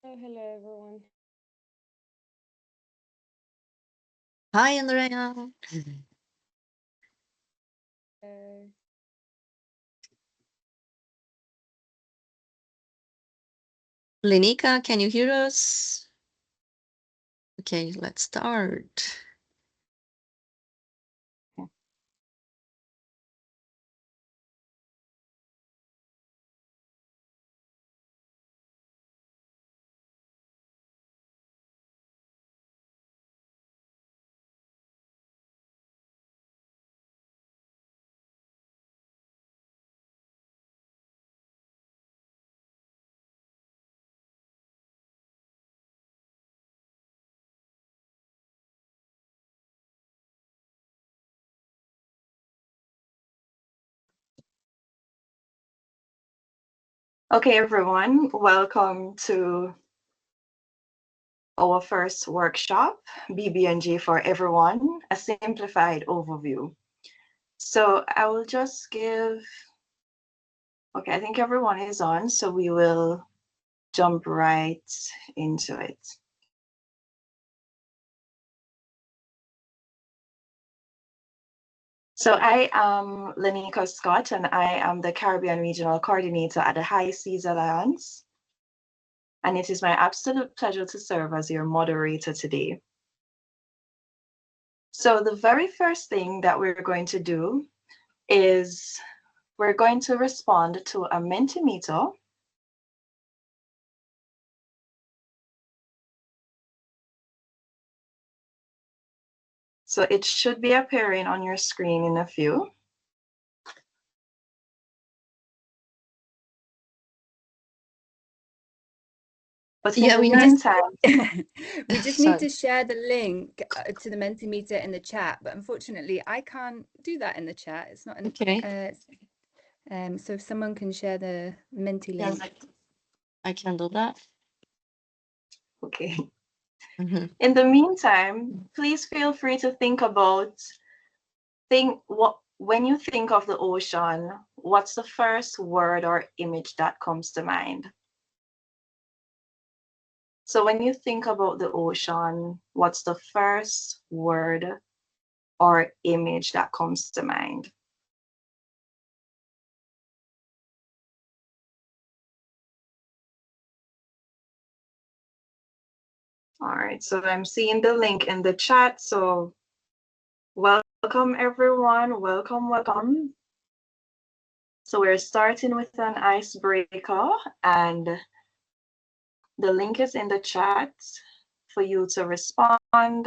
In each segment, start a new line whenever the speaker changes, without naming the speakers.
Oh, hello everyone.
Hi, Andrea.
Uh,
Lenika, can you hear us? Okay, let's start.
Okay, everyone, welcome to our first workshop, BBNJ for Everyone, a simplified overview. So I will just okay, I think everyone is on, so we will jump right into it. So I am Lenika Scott, and I am the Caribbean Regional Coordinator at the High Seas Alliance. And it is my absolute pleasure to serve as your moderator today. So the very first thing that we're going to do is we're going to respond to a Mentimeter. So it should be appearing on your screen in a few. But in
Yeah,
the
we need.
meantime,
we just need
Sorry.
to share the link to the Mentimeter in the chat, but unfortunately, I can't do that in the chat. It's not an.
Okay.
So if someone can share the Menti
Yes,
link.
I can do that.
okay.
Mhm.
In the meantime, please feel free to think about when you think of the ocean, what's the first word or image that comes to mind? So when you think about the ocean, what's the first word or image that comes to mind? All right, so I'm seeing the link in the chat. So welcome everyone, welcome. So we're starting with an icebreaker, and the link is in the chat for you to respond.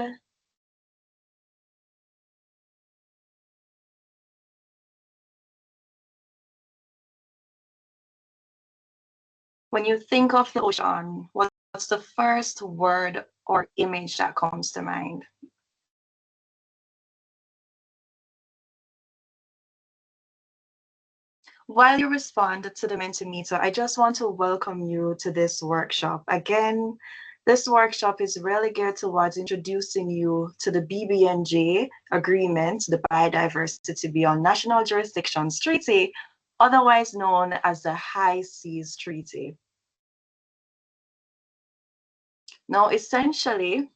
When you think of the ocean, what's the first word or image that comes to mind? While you respond to the Mentimeter, I just want to welcome you to this workshop. Again, this workshop is really geared towards introducing you to the BBNJ agreement, the Biodiversity Beyond National Jurisdictions Treaty, otherwise known as the High Seas Treaty. Now, essentially,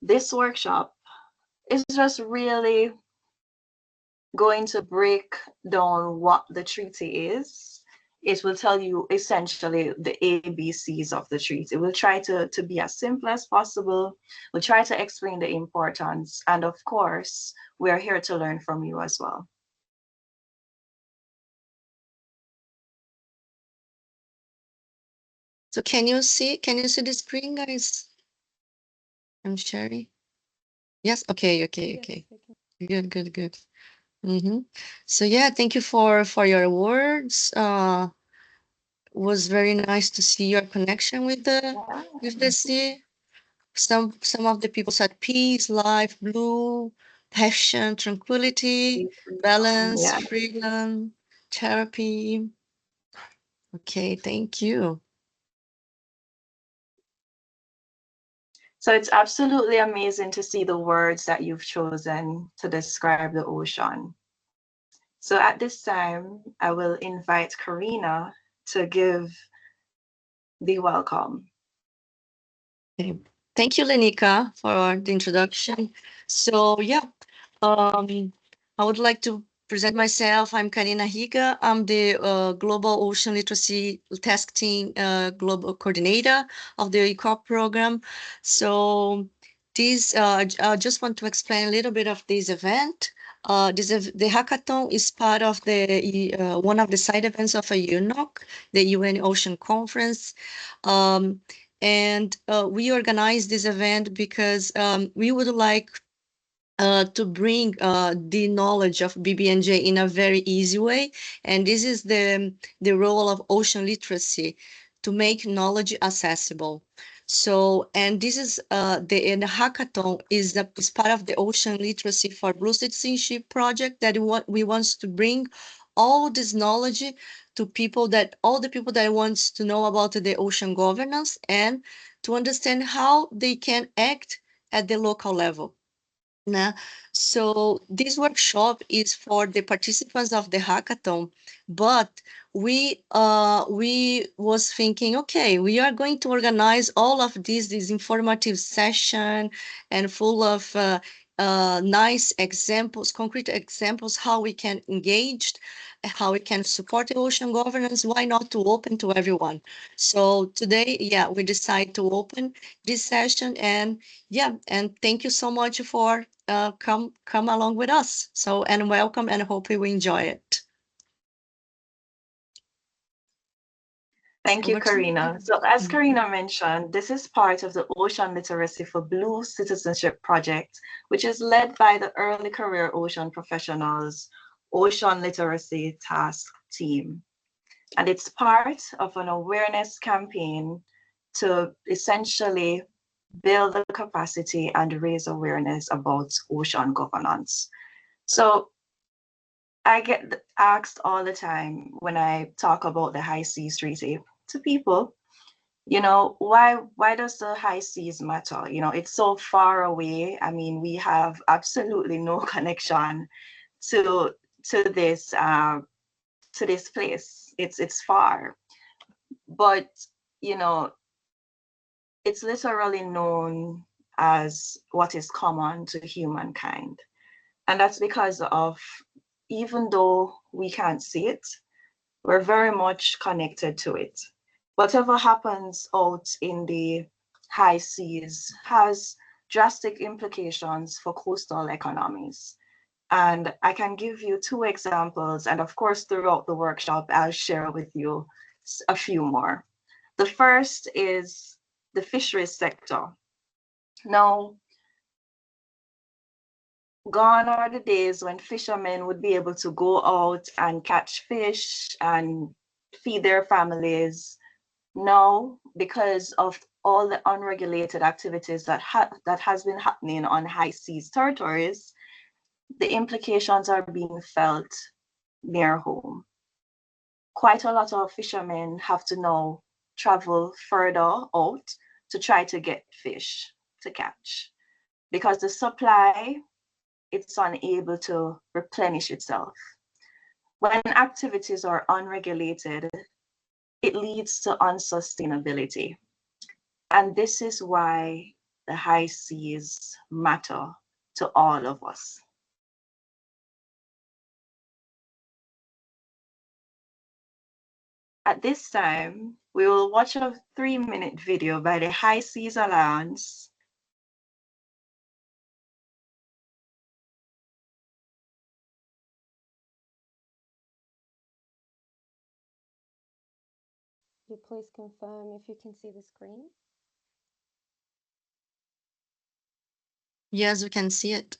this workshop is just really going to break down what the treaty is. It will tell you essentially the ABCs of the treaty. We'll try to be as simple as possible. We'll try to explain the importance. And of course, we're here to learn from you as well.
So can you see the screen, guys? I'm sharing. Yes. Okay.
Yes,
Okay.
I can.
Good. So yeah, thank you for your words. Was very nice to see your connection with the sea. Some of the people said peace, life, blue, passion, tranquility, balance,
Yeah.
freedom, therapy. Okay, thank you.
So it's absolutely amazing to see the words that you've chosen to describe the ocean. So at this time, I will invite Karina to give the welcome.
Okay. Thank you, Lenika, for the introduction. So yeah, I would like to present myself. I'm Karina Higa. I'm the Global Ocean Literacy Task Team Global Coordinator of the ECOP program. So this, I just want to explain a little bit of this event. The hackathon is part of the one of the side events of a UNOC, the UN Ocean Conference. And we organized this event because we would like to bring the knowledge of BBNJ in a very easy way. And this is the role of ocean literacy, to make knowledge accessible. So, and this is the hackathon is part of the Ocean Literacy for Blue Citizenship project that we want to bring all this knowledge to all the people that wants to know about the ocean governance and to understand how they can act at the local level. Né? So this workshop is for the participants of the hackathon, but we was thinking, okay, we are going to organize all of this informative session and full of nice examples, concrete examples, how we can engage, how we can support the ocean governance. Why not to open to everyone? So today, yeah, we decide to open this session, and yeah, and thank you so much for come along with us. So, and welcome, and hope you enjoy it.
Thank you,
Over to you.
Karina. So as Karina mentioned, this is part of the Ocean Literacy for Blue Citizenship project, which is led by the Early Career Ocean Professionals Ocean Literacy Task Team. And it's part of an awareness campaign to essentially build the capacity and raise awareness about ocean governance. So I get asked all the time when I talk about the High Seas Treaty to people, you know, why does the high seas matter? You know, it's so far away. I mean, we have absolutely no connection to to this to this place. It's far, but you know, it's literally known as what is common to humankind. And that's because of, even though we can't see it, we're very much connected to it. Whatever happens out in the high seas has drastic implications for coastal economies. And I can give you two examples. And of course, throughout the workshop, I'll share with you a few more. The first is the fisheries sector. Now, gone are the days when fishermen would be able to go out and catch fish and feed their families. Now, because of all the unregulated activities that has been happening on high seas territories, the implications are being felt near home. Quite a lot of fishermen have to now travel further out to try to get fish to catch, because the supply, it's unable to replenish itself. When activities are unregulated, it leads to unsustainability. And this is why the high seas matter to all of us. At this time, we will watch a 3-minute video by the High Seas Alliance.
You please confirm if you can see the screen.
Yes, we can see it.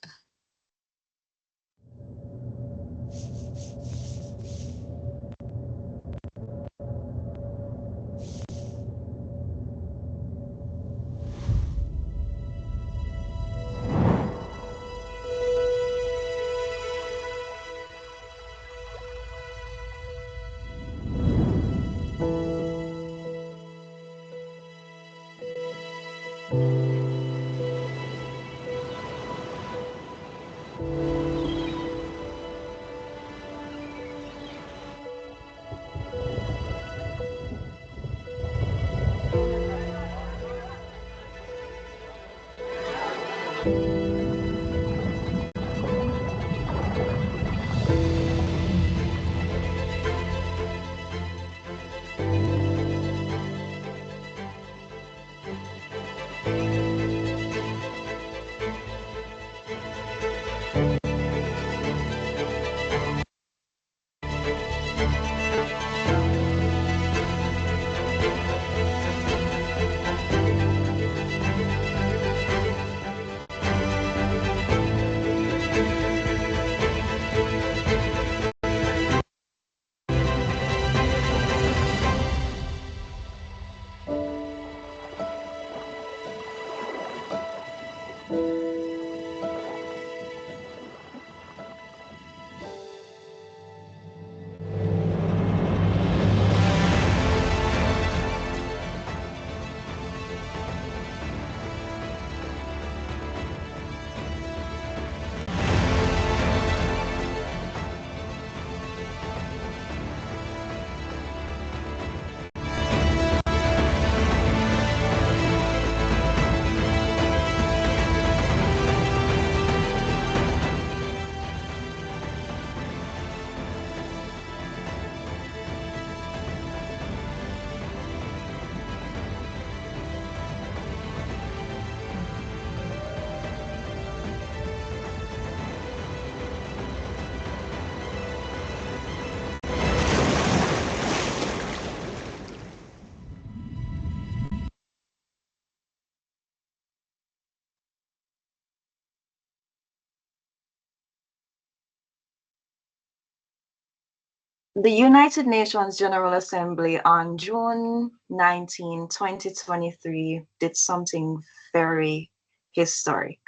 The United Nations General Assembly on June 19, 2023 did something very historic.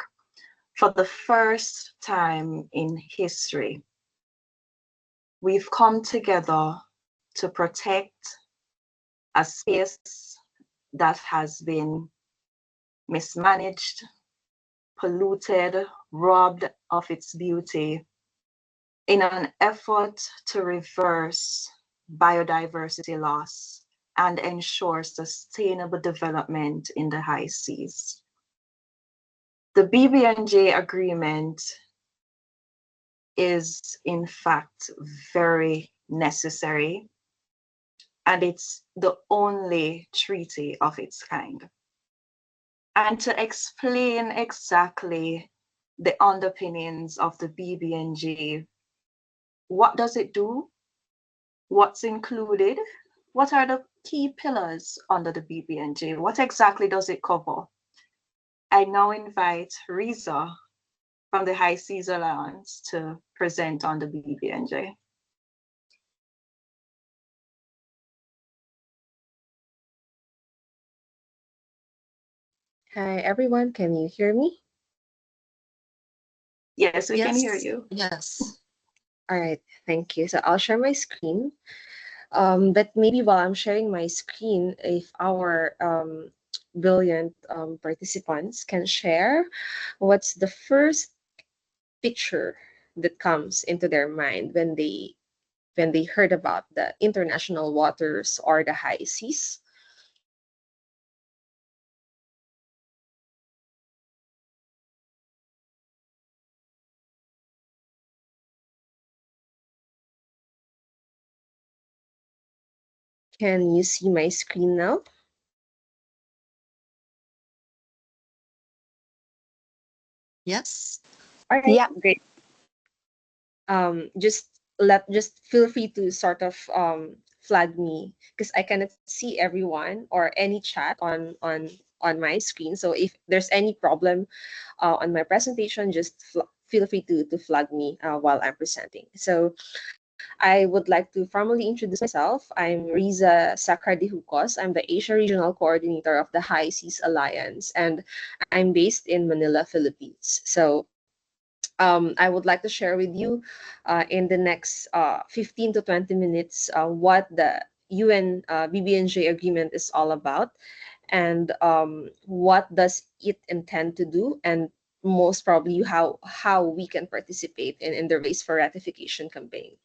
For the first time in history, we've come together to protect a space that has been mismanaged, polluted, robbed of its beauty in an effort to reverse biodiversity loss and ensure sustainable development in the high seas. The BBNJ agreement is in fact very necessary, and it's the only treaty of its kind. And to explain exactly the underpinnings of the BBNJ, what does it do? What's included? What are the key pillars under the BBNJ? What exactly does it cover? I now invite Riza from the High Seas Alliance to present on the BBNJ.
Hi everyone, can you hear me?
Yes, we can hear
Yes.
you.
Yes.
All right, thank you. So I'll share my screen. But maybe while I'm sharing my screen, if our brilliant participants can share what's the first picture that comes into their mind when they heard about the international waters or the high seas. Can you see my screen now?
Yes.
All right,
Yeah.
great. Just feel free to sort of flag me because I cannot see everyone or any chat on my screen. So if there's any problem on my presentation, just feel free to flag me while I'm presenting. So I would like to formally introduce myself. I'm Riza Sakradihucos. I'm the Asia Regional Coordinator of the High Seas Alliance, and I'm based in Manila, Philippines. So I would like to share with you in the next 15 to 20 minutes what the UN BBNJ agreement is all about and what does it intend to do, and most probably how we can participate in the race for ratification campaign.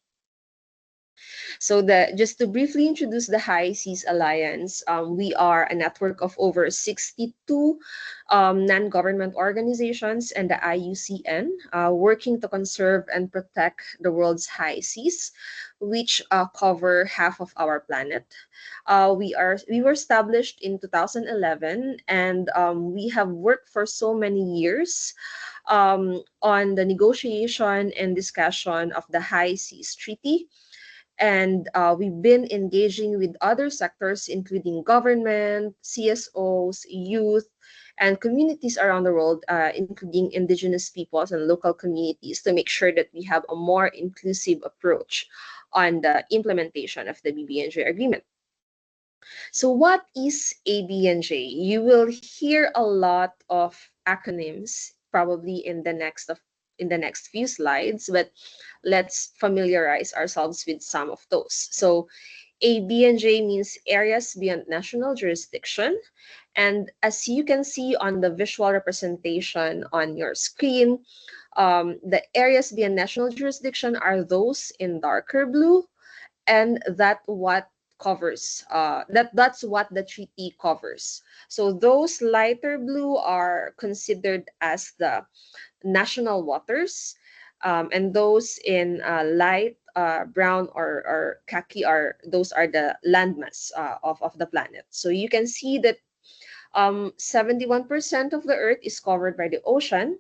So just to briefly introduce the High Seas Alliance, we are a network of over 62 non-government organizations and the IUCN working to conserve and protect the world's high seas, which cover half of our planet. We were established in 2011, and we have worked for so many years on the negotiation and discussion of the High Seas Treaty, and we've been engaging with other sectors, including government, CSOs, youth, and communities around the world, including indigenous peoples and local communities, to make sure that we have a more inclusive approach on the implementation of the BBNJ agreement. So what is ABNJ? You will hear a lot of acronyms probably in the next few slides, but let's familiarize ourselves with some of those. So ABNJ means areas beyond national jurisdiction. And as you can see on the visual representation on your screen, the areas beyond national jurisdiction are those in darker blue, and that's what the treaty covers. So those lighter blue are considered as the national waters, and those in light brown or khaki are the landmass of the planet. So you can see that 71% of the earth is covered by the ocean,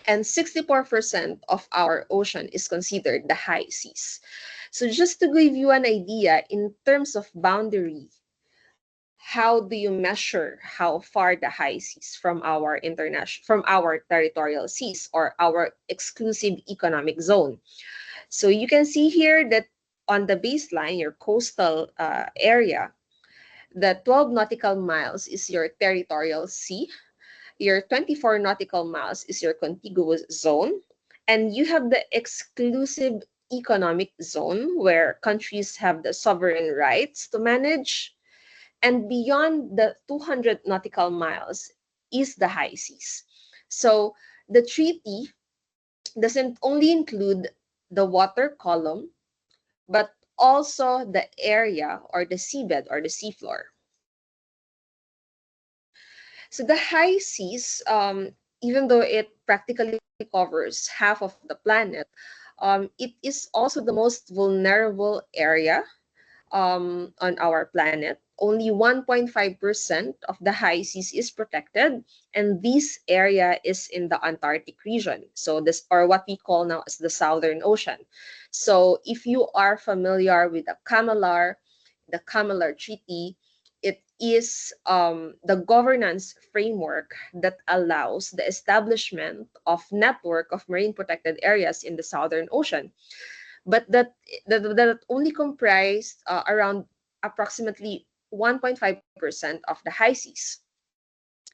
and 64% of our ocean is considered the high seas. So just to give you an idea in terms of boundary, how do you measure how far the high seas from our territorial seas or our exclusive economic zone? So you can see here that on the baseline, your coastal area, the 12 nautical miles is your territorial sea. Your 24 nautical miles is your contiguous zone. And you have the exclusive economic zone where countries have the sovereign rights to manage. And beyond the 200 nautical miles is the high seas. So the treaty doesn't only include the water column, but also the area or the seabed or the seafloor. So the high seas, even though it practically covers half of the planet, it is also the most vulnerable area on our planet. Only 1.5% of the high seas is protected, and this area is in the Antarctic region. So this, or what we call now as the Southern Ocean. So if you are familiar with the Camelar Treaty, it is the governance framework that allows the establishment of network of marine protected areas in the Southern Ocean, but that only comprised around approximately 1.5% of the high seas.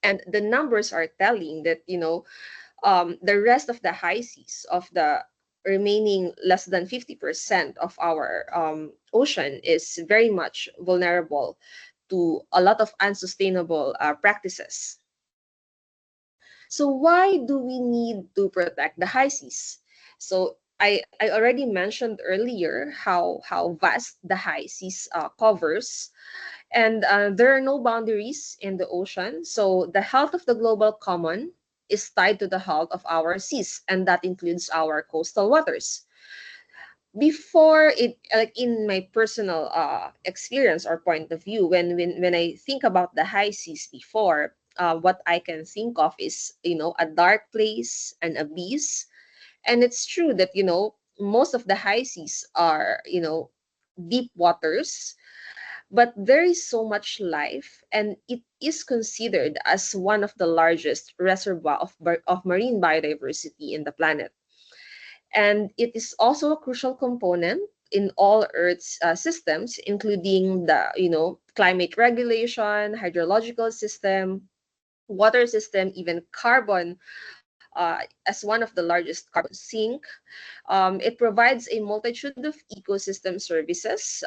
And the numbers are telling that, the rest of the high seas, of the remaining less than 50% of our ocean, is very much vulnerable to a lot of unsustainable practices. So why do we need to protect the high seas? So I already mentioned earlier how vast the high seas covers, and there are no boundaries in the ocean. So the health of the global common is tied to the health of our seas, and that includes our coastal waters. Before it, like in my personal experience or point of view, when I think about the high seas before, what I can think of is, a dark place, an abyss. And it's true that, most of the high seas are, deep waters, but there is so much life, and it is considered as one of the largest reservoir of marine biodiversity in the planet. And it is also a crucial component in all Earth's systems, including the, climate regulation, hydrological system, water system, even carbon, as one of the largest carbon sink. It provides a multitude of ecosystem services,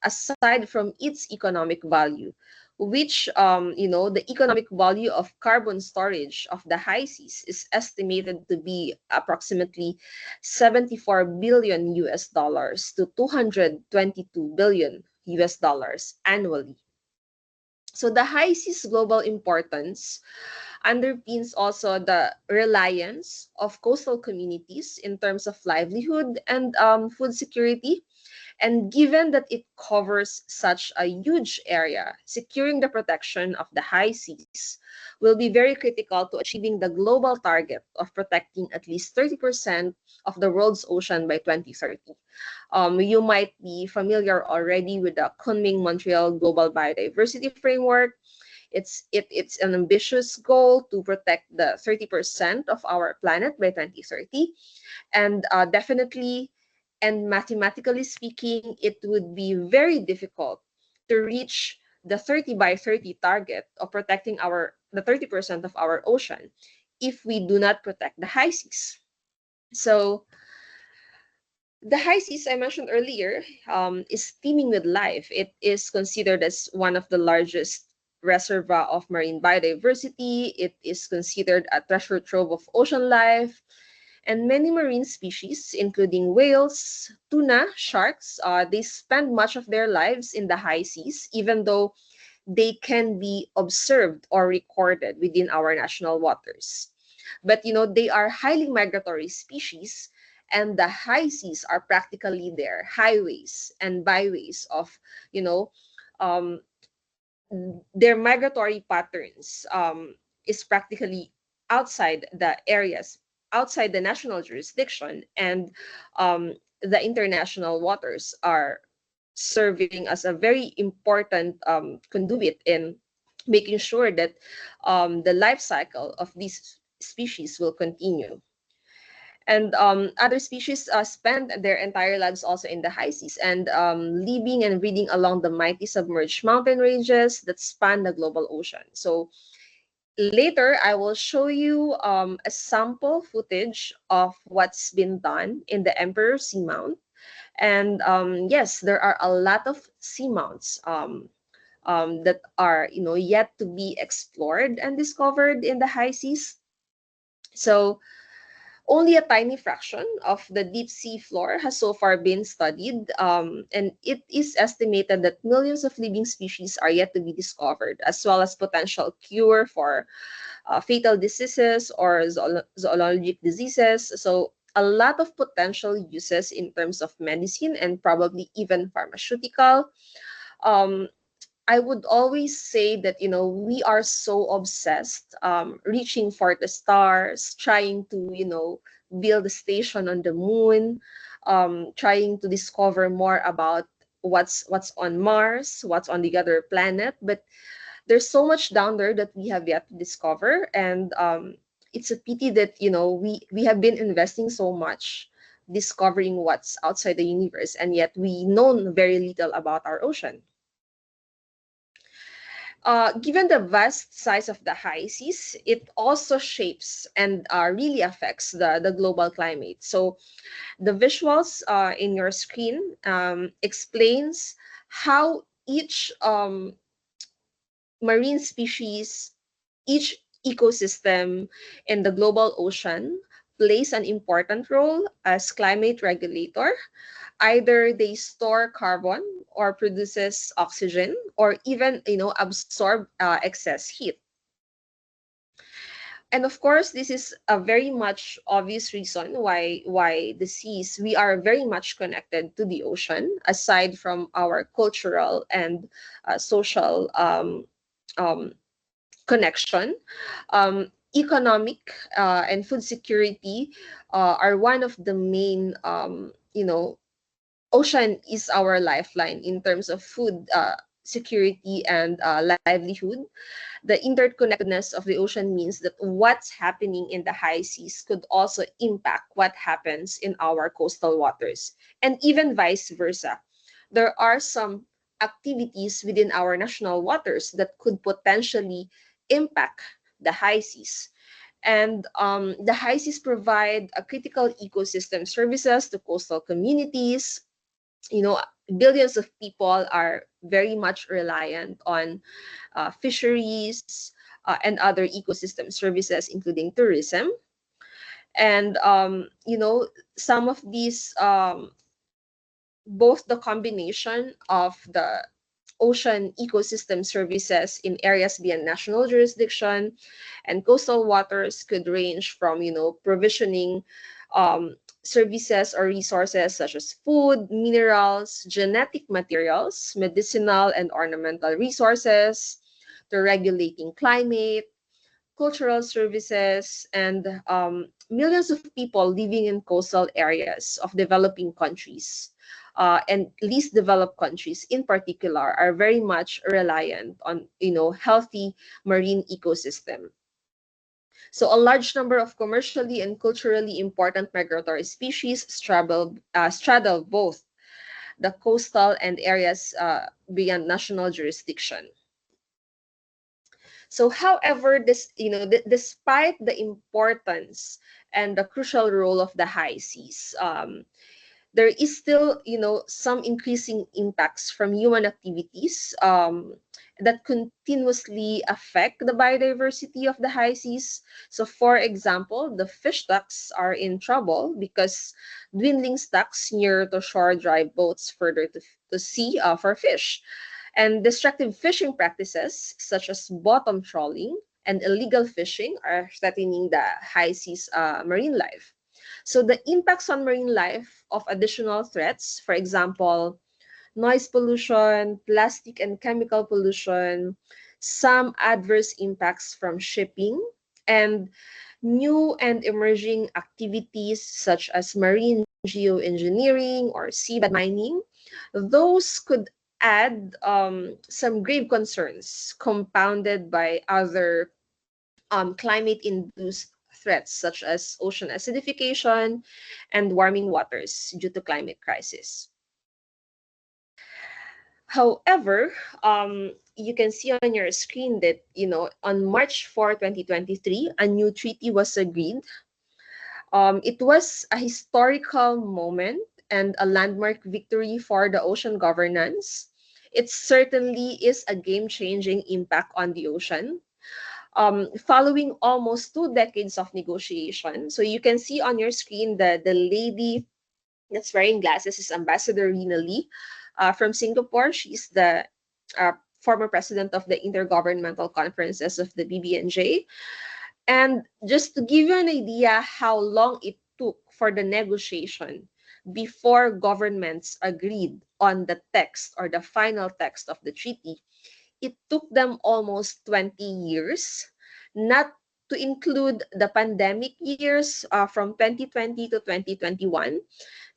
aside from its economic value. which the economic value of carbon storage of the high seas is estimated to be approximately 74 billion US dollars to 222 billion US dollars annually. So the high seas global importance underpins also the reliance of coastal communities in terms of livelihood and food security. And given that it covers such a huge area, securing the protection of the high seas will be very critical to achieving the global target of protecting at least 30% of the world's ocean by 2030. You might be familiar already with the Kunming-Montreal Global Biodiversity Framework. It's an ambitious goal to protect the 30% of our planet by 2030, and definitely and mathematically speaking, it would be very difficult to reach the 30 by 30 target of protecting the 30% of our ocean if we do not protect the high seas. So the high seas I mentioned earlier is teeming with life. It is considered as one of the largest reservoir of marine biodiversity. It is considered a treasure trove of ocean life. And many marine species, including whales, tuna, sharks, they spend much of their lives in the high seas, even though they can be observed or recorded within our national waters. But they are highly migratory species, and the high seas are practically their highways and byways of, you know, um, their migratory patterns is practically outside the areas, outside the national jurisdiction, and the international waters are serving as a very important conduit in making sure that the life cycle of these species will continue. And other species spend their entire lives also in the high seas and living and breeding along the mighty submerged mountain ranges that span the global ocean. So later, I will show you a sample footage of what's been done in the Emperor Seamount. And yes, there are a lot of seamounts that are yet to be explored and discovered in the high seas. So only a tiny fraction of the deep sea floor has so far been studied, and it is estimated that millions of living species are yet to be discovered, as well as potential cure for fatal diseases or zoologic diseases. So a lot of potential uses in terms of medicine and probably even pharmaceutical. Um, I would always say that, we are so obsessed, reaching for the stars, trying to, build a station on the moon, trying to discover more about what's on Mars, what's on the other planet. But there's so much down there that we have yet to discover. And it's a pity that, we have been investing so much discovering what's outside the universe, and yet we know very little about our ocean. Given the vast size of the high seas, it also shapes and really affects the global climate. So the visuals in your screen explains how each marine species, each ecosystem in the global ocean plays an important role as climate regulator. Either they store carbon or produces oxygen, or even absorb excess heat. And of course, this is a very much obvious reason why the seas, we are very much connected to the ocean, aside from our cultural and social um, connection. Economic and food security are one of the main ocean is our lifeline in terms of food security and livelihood. The interconnectedness of the ocean means that what's happening in the high seas could also impact what happens in our coastal waters, and even vice versa. There are some activities within our national waters that could potentially impact the high seas. And the high seas provide a critical ecosystem services to coastal communities. billions of people are very much reliant on fisheries and other ecosystem services, including tourism. And some of these, both the combination of the ocean ecosystem services in areas beyond national jurisdiction and coastal waters could range from, provisioning services or resources such as food, minerals, genetic materials, medicinal and ornamental resources, to regulating climate, cultural services, and millions of people living in coastal areas of developing countries, and least developed countries in particular, are very much reliant on, healthy marine ecosystem. So a large number of commercially and culturally important migratory species straddle both the coastal and areas beyond national jurisdiction. So, however, despite the importance and the crucial role of the high seas, there is still, some increasing impacts from human activities that continuously affect the biodiversity of the high seas. So, for example, the fish stocks are in trouble because dwindling stocks near to shore drive boats further to sea for fish. And destructive fishing practices, such as bottom trawling and illegal fishing, are threatening the high seas marine life. So the impacts on marine life of additional threats, for example, noise pollution, plastic and chemical pollution, some adverse impacts from shipping, and new and emerging activities such as marine geoengineering or seabed mining, those could add some grave concerns compounded by other climate-induced threats such as ocean acidification and warming waters due to climate crisis. However, you can see on your screen that, on March 4, 2023, a new treaty was agreed. It was a historical moment and a landmark victory for the ocean governance. It certainly is a game-changing impact on the ocean. Following almost 2 decades of negotiation, so you can see on your screen the lady that's wearing glasses is Ambassador Rina Lee from Singapore. She's the former president of the Intergovernmental Conferences of the BBNJ. And just to give you an idea how long it took for the negotiation before governments agreed on the text or the final text of the treaty, it took them almost 20 years, not to include the pandemic years from 2020 to 2021.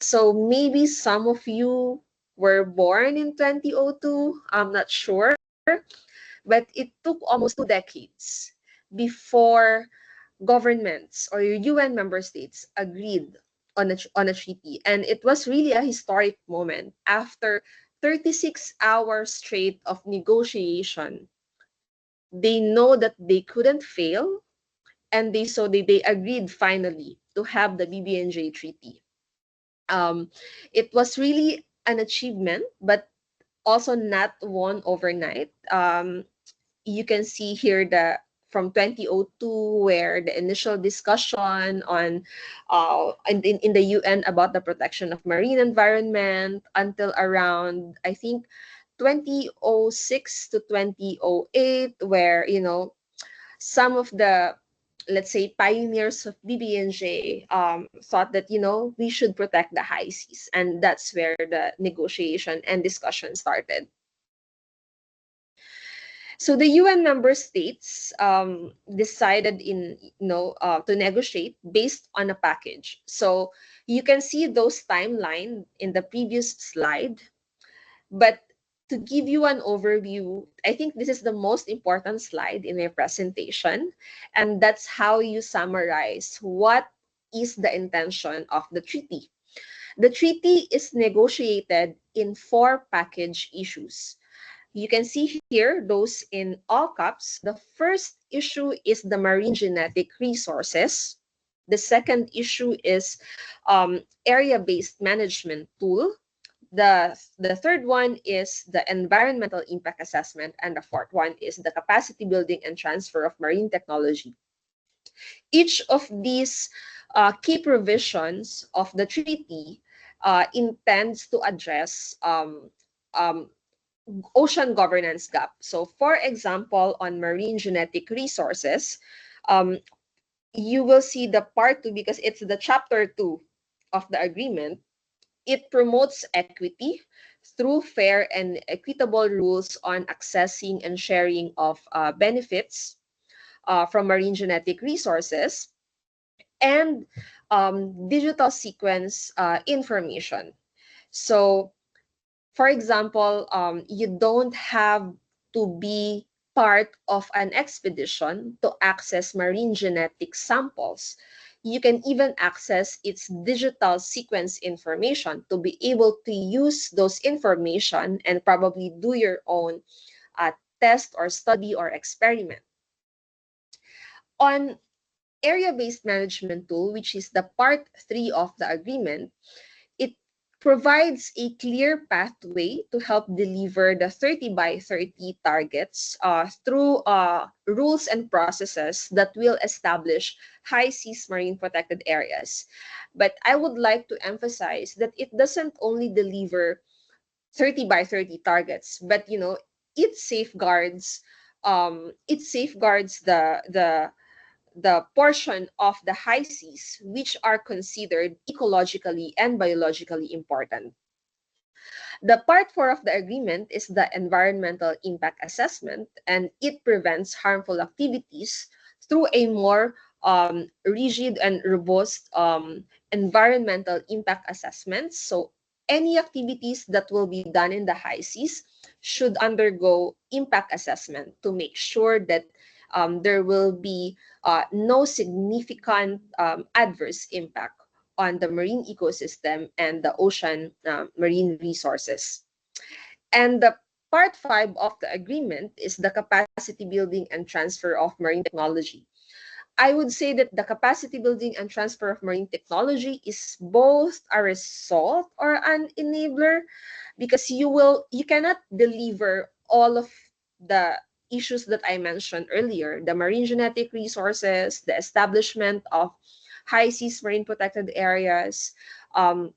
So maybe some of you were born in 2002, I'm not sure, but it took almost 2 decades before governments or UN member states agreed on a treaty. And it was really a historic moment. After 36 hours straight of negotiation, they know that they couldn't fail, and they agreed finally to have the BBNJ treaty. It was really an achievement, but also not won overnight. You can see here the from 2002, where the initial discussion on in the UN about the protection of marine environment, until around, I think, 2006 to 2008, where some of the, let's say, pioneers of BBNJ thought that we should protect the high seas, and that's where the negotiation and discussion started. So the UN member states decided to negotiate based on a package. So you can see those timeline in the previous slide, but to give you an overview, I think this is the most important slide in my presentation, and that's how you summarize what is the intention of the treaty. The treaty is negotiated in 4 package issues. You can see here those in all caps. The first issue is the marine genetic resources. The second issue is area-based management tool. The third one is the environmental impact assessment, and the fourth one is the capacity building and transfer of marine technology. Each of these key provisions of the treaty intends to address um, ocean governance gap. So, for example, on marine genetic resources, um, you will see the part 2 because it's the chapter 2 of the agreement. It promotes equity through fair and equitable rules on accessing and sharing of benefits from marine genetic resources and digital sequence information. So, for example, you don't have to be part of an expedition to access marine genetic samples. You can even access its digital sequence information to be able to use those information and probably do your own test or study or experiment. On area-based management tool, which is the part 3 of the agreement, it provides a clear pathway to help deliver the 30 by 30 targets through rules and processes that will establish high seas marine protected areas. But I would like to emphasize that it doesn't only deliver 30 by 30 targets, but it safeguards the portion of the high seas which are considered ecologically and biologically important. The part 4 of the agreement is the environmental impact assessment, and it prevents harmful activities through a more rigid and robust environmental impact assessment. So any activities that will be done in the high seas should undergo impact assessment to make sure that there will be no significant adverse impact on the marine ecosystem and the ocean marine resources. And the part 5 of the agreement is the capacity building and transfer of marine technology. I would say that the capacity building and transfer of marine technology is both a result or an enabler, because you cannot deliver all of the issues that I mentioned earlier: the marine genetic resources, the establishment of high seas marine protected areas, um,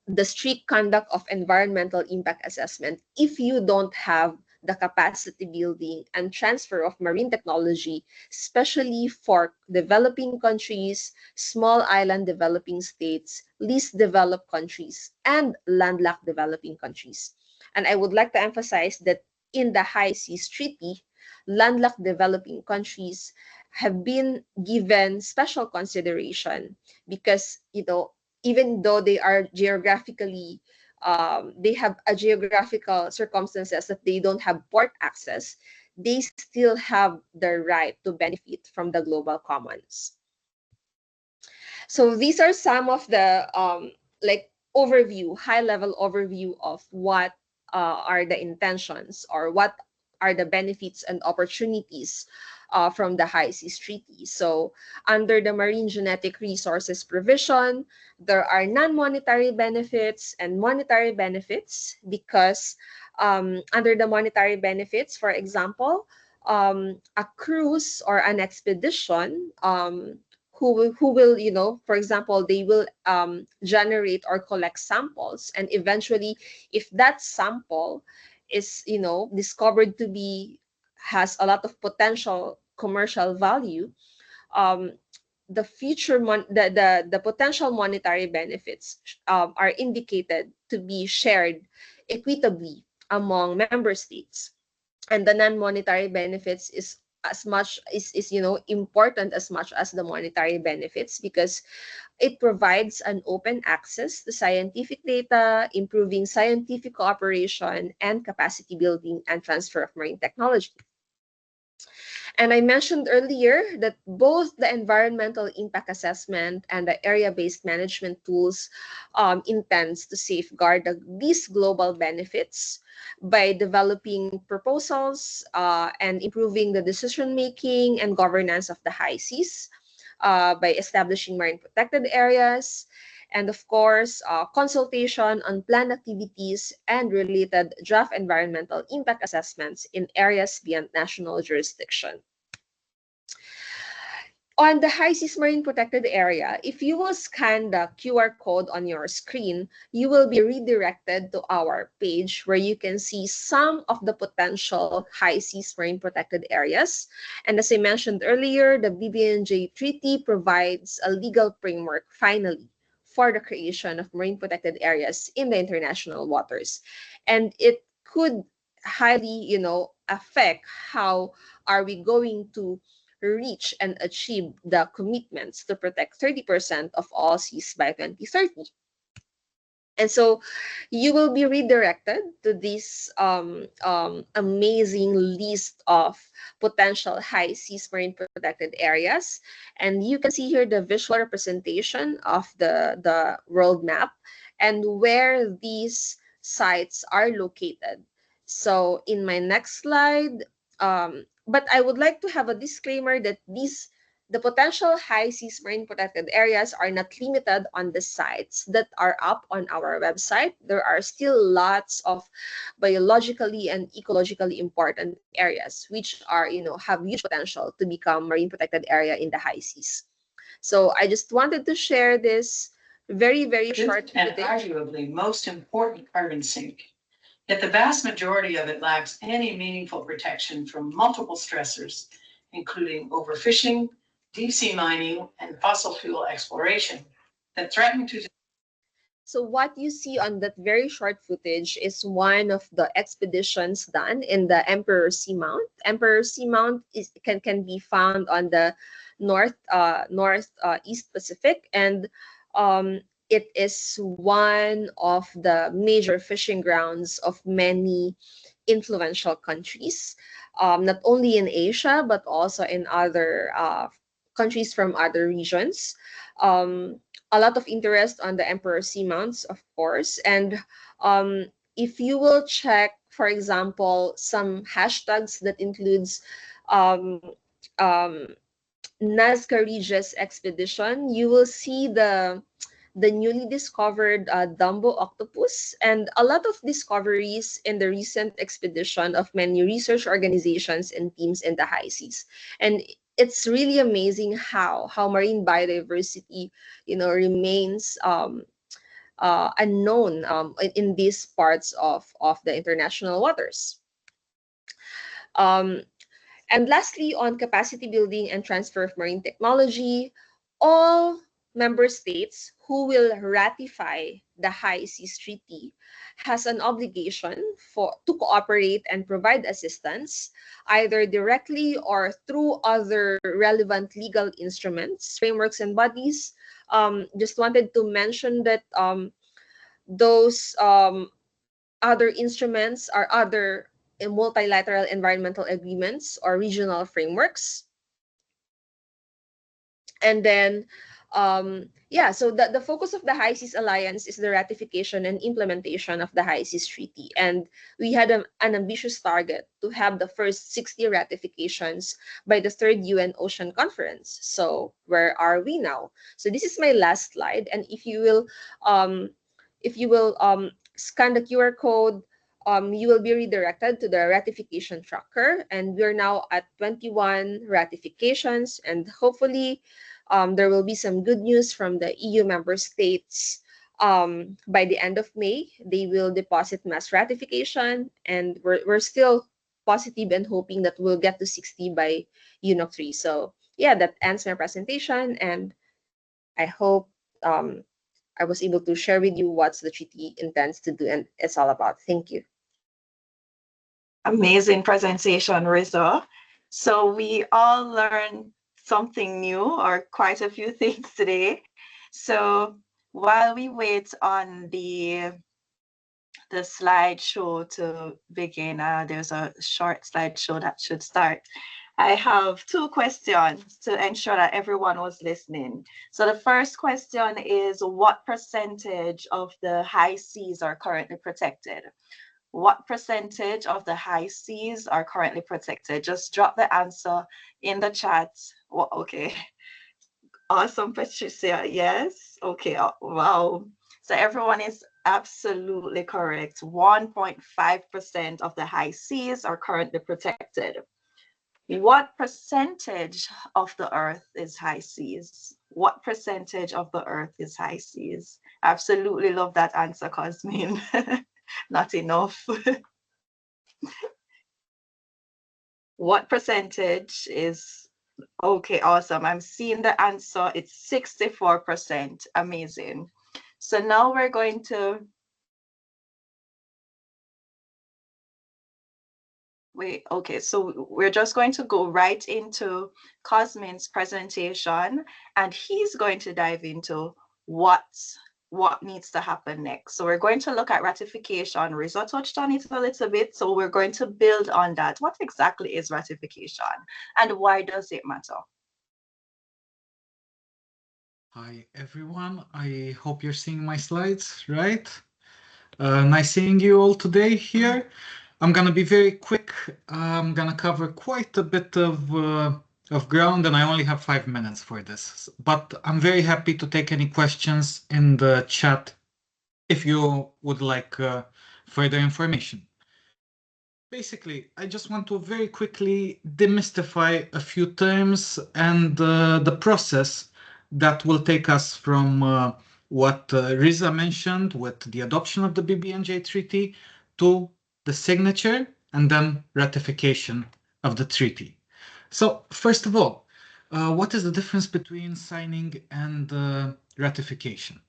the strict conduct of environmental impact assessment, if you don't have the capacity building and transfer of marine technology, especially for developing countries, small island developing states, least developed countries, and landlocked developing countries. And I would like to emphasize that in the High Seas Treaty, landlocked developing countries have been given special consideration because, even though they are geographically, they have a geographical circumstances that they don't have port access, they still have the right to benefit from the global commons. So these are some of the high level overview of what are the intentions, or what are the benefits and opportunities from the High Seas Treaty. So under the marine genetic resources provision, there are non-monetary benefits and monetary benefits, because under the monetary benefits, for example, a cruise or an expedition who will, for example, they will generate or collect samples, and eventually, if that sample is, discovered to be has a lot of potential commercial value, um, the the potential monetary benefits are indicated to be shared equitably among member states. And the non-monetary benefits is important as much as the monetary benefits, because it provides an open access to scientific data, improving scientific cooperation, and capacity building and transfer of marine technology. And I mentioned earlier that both the environmental impact assessment and the area-based management tools intends to safeguard these global benefits by developing proposals and improving the decision-making and governance of the high seas, by establishing marine protected areas, And of course, consultation on planned activities and related draft environmental impact assessments in areas beyond national jurisdiction. On the high seas marine protected area, if you will scan the QR code on your screen, you will be redirected to our page where you can see some of the potential high seas marine protected areas. And as I mentioned earlier, the BBNJ Treaty provides a legal framework, finally, for the creation of marine protected areas in the international waters. And it could highly, affect how are we going to reach and achieve the commitments to protect 30% of all seas by 2030. And so you will be redirected to this amazing list of potential high seas marine protected areas. And you can see here the visual representation of the world map and where these sites are located. So in my next slide, but I would like to have a disclaimer that the potential high seas marine protected areas are not limited on the sites that are up on our website. There are still lots of biologically and ecologically important areas which are, have huge potential to become marine protected area in the high seas. So I just wanted to share this very, very short
and
footage.
arguably most important carbon sink. Yet the vast majority of it lacks any meaningful protection from multiple stressors, including overfishing, deep sea mining, and fossil fuel exploration that threaten to.
So what you see on that very short footage is one of the expeditions done in the Emperor Seamount. Emperor Seamount can be found on the East Pacific, and it is one of the major fishing grounds of many influential countries, not only in Asia but also in other countries from other regions. A lot of interest on the Emperor Seamounts, of course. And if you will check, for example, some hashtags that includes um, um, Nazca Regis expedition, you will see the newly discovered Dumbo octopus and a lot of discoveries in the recent expedition of many research organizations and teams in the high seas. And it's really amazing how marine biodiversity, remains unknown in these parts of the international waters. And lastly, on capacity building and transfer of marine technology, all member states who will ratify the High Seas Treaty has an obligation to cooperate and provide assistance, either directly or through other relevant legal instruments, frameworks, and bodies. Just wanted to mention that those other instruments are other multilateral environmental agreements or regional frameworks. And then, so the focus of the High Seas Alliance is the ratification and implementation of the High Seas Treaty. And we had an ambitious target to have the first 60 ratifications by the third UN Ocean Conference. So where are we now? So this is my last slide. And if you will scan the QR code, you will be redirected to the ratification tracker. And we're now at 21 ratifications. And hopefully, there will be some good news from the EU member states. By the end of May, they will deposit mass ratification. And we're still positive and hoping that we'll get to 60 by UNOC 3. So yeah, that ends my presentation. And I hope I was able to share with you what the treaty intends to do and it's all about. Thank you.
Amazing presentation, Rizzo. So we all learned something new or quite a few things today. So while we wait on the slideshow to begin, there's a short slideshow that should start. I have two questions to ensure that everyone was listening. So the first question is, what percentage of the high seas are currently protected? What percentage of the high seas are currently protected? Just drop the answer in the chat. Well, okay. Awesome, Patricia. Yes. Okay, wow. So everyone is absolutely correct. 1.5% of the high seas are currently protected. What percentage of the earth is high seas? What percentage of the earth is high seas? Absolutely love that answer, Cosmin. Not enough. What percentage is, okay, awesome. I'm seeing the answer. It's 64%. Amazing. So now we're going to wait, okay, so we're just going to go right into Cosmin's presentation, and he's going to dive into what needs to happen next. So we're going to look at ratification. Riza touched on it a little bit, so we're going to build on that. What exactly is ratification, and why does it matter?
Hi, everyone. I hope you're seeing my slides, right? Nice seeing you all today here. I'm gonna be very quick. I'm gonna cover quite a bit of ground, and I only have 5 minutes for this. But I'm very happy to take any questions in the chat if you would like further information. Basically, I just want to very quickly demystify a few terms and the process that will take us from what Riza mentioned with the adoption of the BBNJ treaty to the signature and then ratification of the treaty. So, first of all, what is the difference between signing and ratification?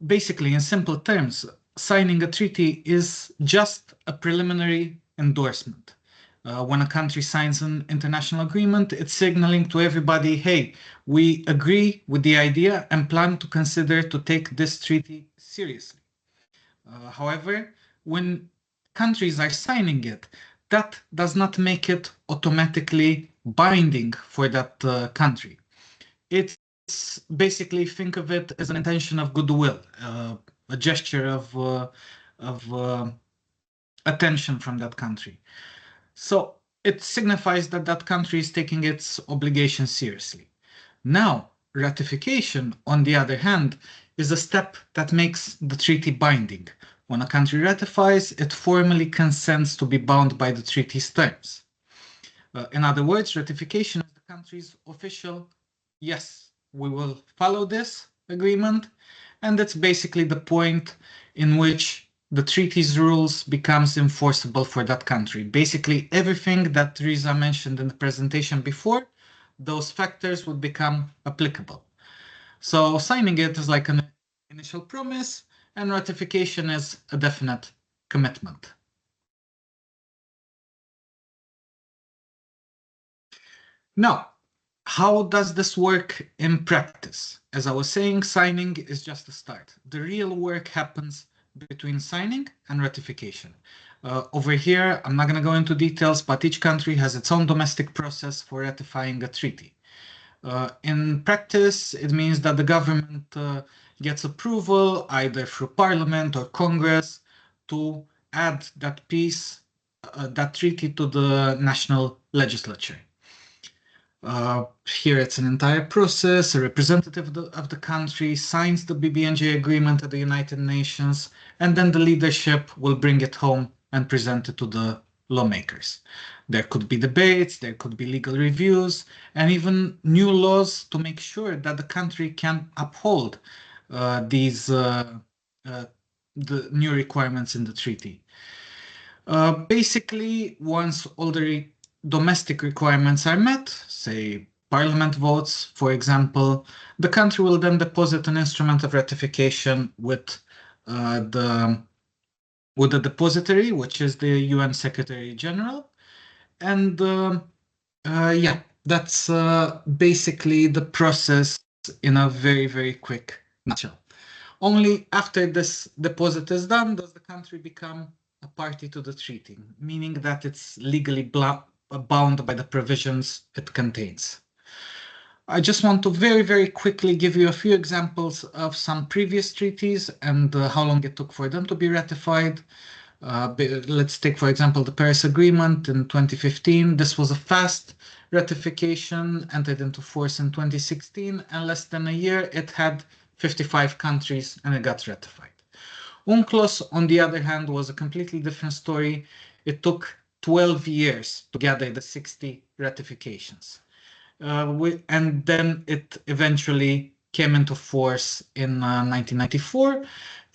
Basically, in simple terms, signing a treaty is just a preliminary endorsement. When a country signs an international agreement, it's signaling to everybody, hey, we agree with the idea and plan to consider to take this treaty seriously. However, when countries are signing it, that does not make it automatically binding for that country. It's basically, think of it as an intention of goodwill, a gesture of attention from that country. So it signifies that that country is taking its obligations seriously. Now, ratification, on the other hand, is a step that makes the treaty binding. When a country ratifies, it formally consents to be bound by the treaty's terms. In other words, ratification is the country's official, yes, we will follow this agreement, and that's basically the point in which the treaty's rules becomes enforceable for that country. Basically, everything that Riza mentioned in the presentation before, those factors would become applicable. So signing it is like an initial promise, and ratification is a definite commitment. Now, how does this work in practice? As I was saying, signing is just a start. The real work happens between signing and ratification. Over here, I'm not going to go into details, but each country has its own domestic process for ratifying a treaty. In practice, it means that the government gets approval either through Parliament or Congress to add that piece, that treaty to the national legislature. Here it's an entire process. A representative of the country signs the BBNJ agreement at the United Nations, and then the leadership will bring it home and present it to the lawmakers. There could be debates, there could be legal reviews, and even new laws to make sure that the country can uphold the new requirements in the treaty. Basically, once all the domestic requirements are met, say parliament votes, for example, the country will then deposit an instrument of ratification with the depository, which is the UN Secretary General, and yeah, that's basically the process in a very, very quick nutshell. Only after this deposit is done does the country become a party to the treaty, meaning that it's legally bound by the provisions it contains. I just want to very, very quickly give you a few examples of some previous treaties and how long it took for them to be ratified. Let's take, for example, the Paris Agreement in 2015. This was a fast ratification, entered into force in 2016, and less than a year it had 55 countries, and it got ratified. UNCLOS, on the other hand, was a completely different story. It took 12 years to gather the 60 ratifications. And then it eventually came into force in 1994.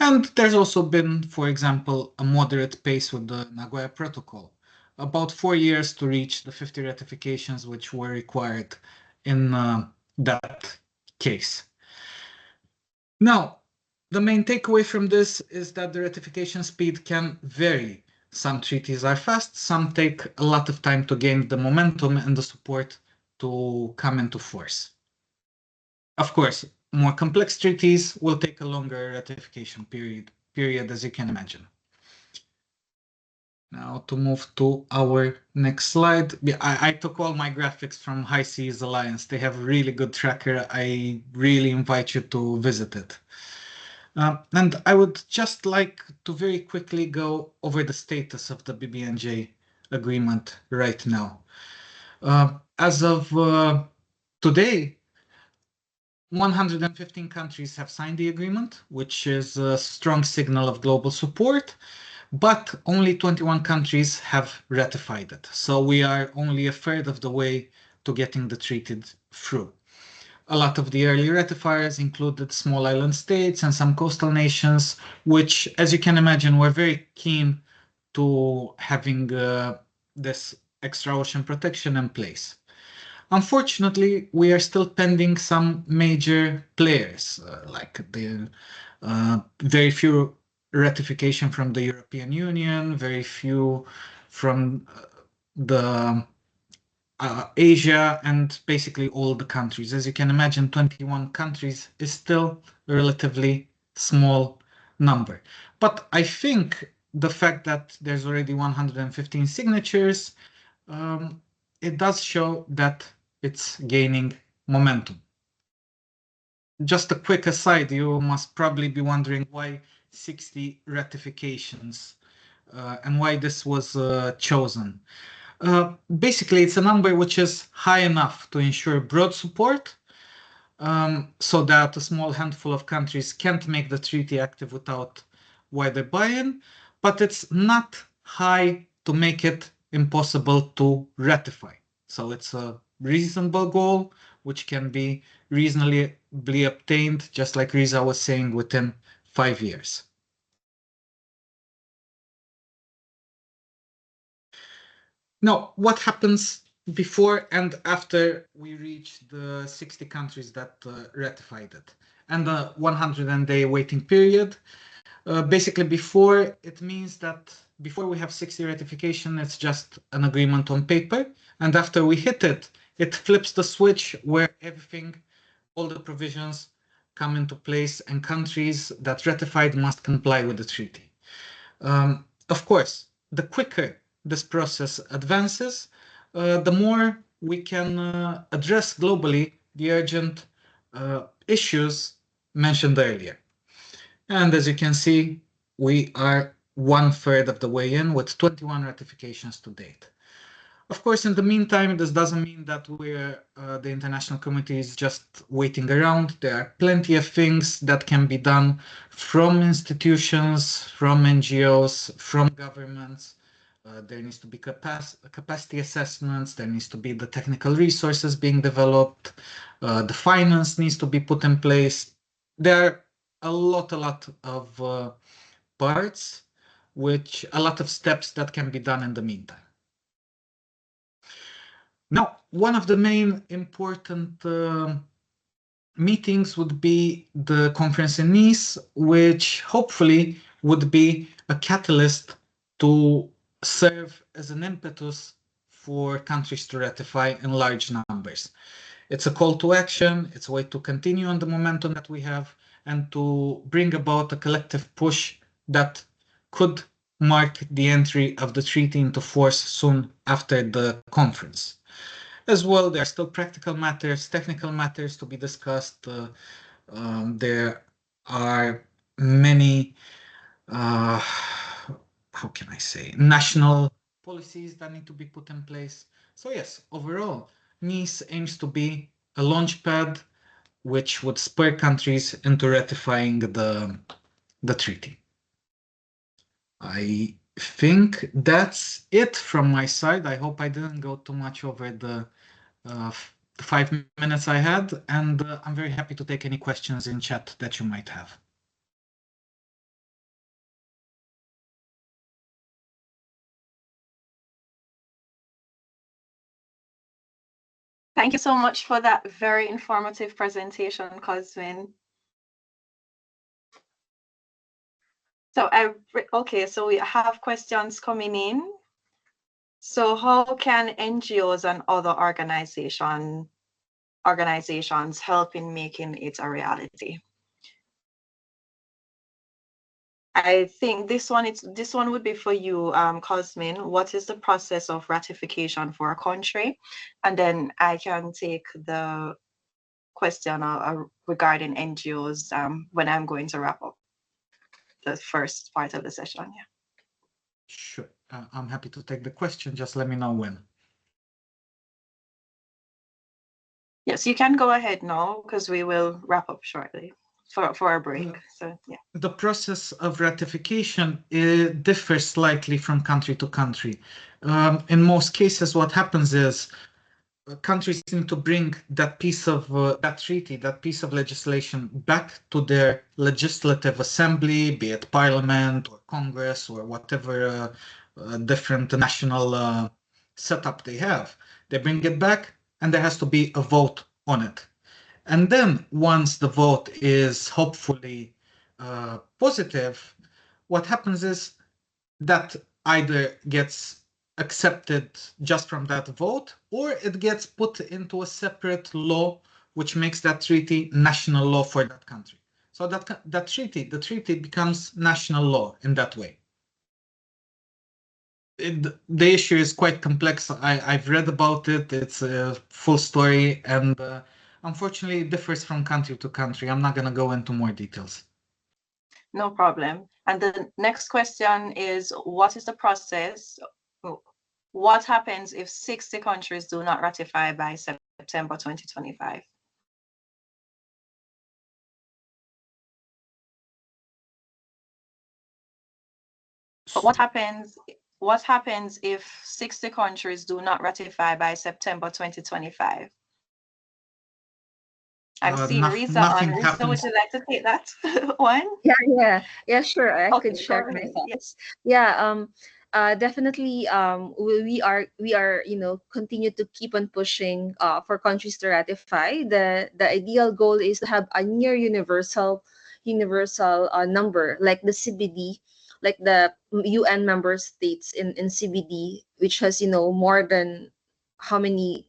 And there's also been, for example, a moderate pace with the Nagoya Protocol, about 4 years to reach the 50 ratifications which were required in that case. Now, the main takeaway from this is that the ratification speed can vary. Some treaties are fast, some take a lot of time to gain the momentum and the support to come into force. Of course, more complex treaties will take a longer ratification period, as you can imagine. Now to move to our next slide. I took all my graphics from High Seas Alliance. They have a really good tracker. I really invite you to visit it. And I would just like to very quickly go over the status of the BBNJ agreement right now. As of today, 115 countries have signed the agreement, which is a strong signal of global support, but only 21 countries have ratified it. So we are only a third of the way to getting the treaty through. A lot of the early ratifiers included small island states and some coastal nations, which, as you can imagine, were very keen to having this extra ocean protection in place. Unfortunately, we are still pending some major players, like the very few ratification from the European Union, very few from the Asia, and basically all the countries. As you can imagine, 21 countries is still a relatively small number. But I think the fact that there's already 115 signatures, it does show that it's gaining momentum. Just a quick aside, you must probably be wondering why 60 ratifications and why this was chosen. Basically, it's a number which is high enough to ensure broad support, so that a small handful of countries can't make the treaty active without wider buy-in, but it's not high to make it impossible to ratify. So it's a reasonable goal, which can be reasonably obtained, just like Riza was saying, within 5 years. Now, what happens before and after we reach the 60 countries that ratified it and the 100-day waiting period? Basically, before, it means that before we have 60 ratification, it's just an agreement on paper. And after we hit it, it flips the switch where everything, all the provisions come into place and countries that ratified must comply with the treaty. Of course, the quicker this process advances, the more we can address globally the urgent issues mentioned earlier. And as you can see, we are 1/3 of the way in with 21 ratifications to date. Of course, in the meantime, this doesn't mean that the international community is just waiting around. There are plenty of things that can be done from institutions, from NGOs, from governments. There needs to be capacity assessments. There needs to be the technical resources being developed. The finance needs to be put in place. There are a lot of parts, a lot of steps that can be done in the meantime. Now, one of the main important meetings would be the conference in Nice, which hopefully would be a catalyst to serve as an impetus for countries to ratify in large numbers. It's a call to action. It's a way to continue on the momentum that we have and to bring about a collective push that could mark the entry of the treaty into force soon after the conference. As well, there are still practical matters, technical matters to be discussed. There are many, how can I say, national policies that need to be put in place. So yes, overall, Nice aims to be a launch pad which would spur countries into ratifying the treaty. I think that's it from my side. I hope I didn't go too much over the 5 minutes I had, and I'm very happy to take any questions in chat that you might have.
Thank you so much for that very informative presentation, Cosmin. So okay, so we have questions coming in. So how can NGOs and other organizations help in making it a reality? I think this one would be for you, Cosmin. What is the process of ratification for a country? And then I can take the question regarding NGOs when I'm going to wrap up the first part of the session. Yeah.
Sure. I'm happy to take the question. Just let me know when.
Yes, you can go ahead now because we will wrap up shortly for a break. So yeah.
The process of ratification differs slightly from country to country. In most cases, what happens is countries need to bring that piece of that treaty, that piece of legislation back to their legislative assembly, be it parliament or Congress or whatever different national setup they have. They bring it back and there has to be a vote on it. And then once the vote is hopefully positive, what happens is that either gets accepted just from that vote, or it gets put into a separate law, which makes that treaty national law for that country. So the treaty becomes national law in that way. The issue is quite complex. I've read about it. It's a full story, and unfortunately, it differs from country to country. I'm not going to go into more details.
No problem. And the next question is, what is the process? What happens if 60 countries do not ratify by September 2025? But what happens if 60 countries do not ratify by September 2025? I'm seeing Risa on. Risa, would you like to take that one?
Yeah, sure. I could share my
ahead.
thoughts. Yeah, definitely. We are continue to keep on pushing for countries to ratify. The ideal goal is to have a near universal number like the CBD, like the UN member states in CBD, which has more than how many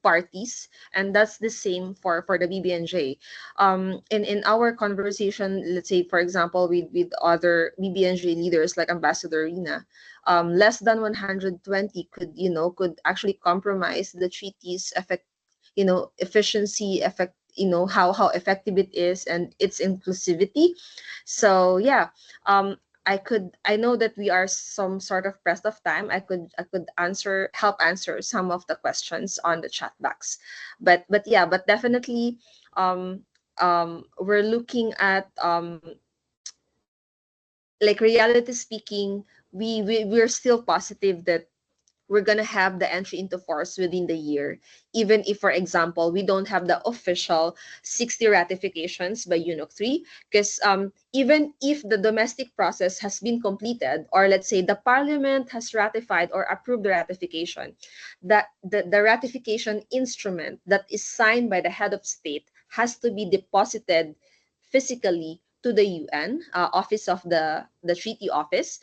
parties, and that's the same for the BBNJ. In our conversation, let's say for example with other BBNJ leaders like Ambassador Rina, less than 120 could actually compromise the treaty's efficiency, how effective it is and its inclusivity. So yeah, I know that we are some sort of pressed of time. I could help answer some of the questions on the chat box, but definitely we're looking at like reality speaking, we're still positive that we're going to have the entry into force within the year, even if, for example, we don't have the official 60 ratifications by UNOC 3, because even if the domestic process has been completed, or let's say the parliament has ratified or approved the ratification, that the ratification instrument that is signed by the head of state has to be deposited physically to the UN office of the treaty office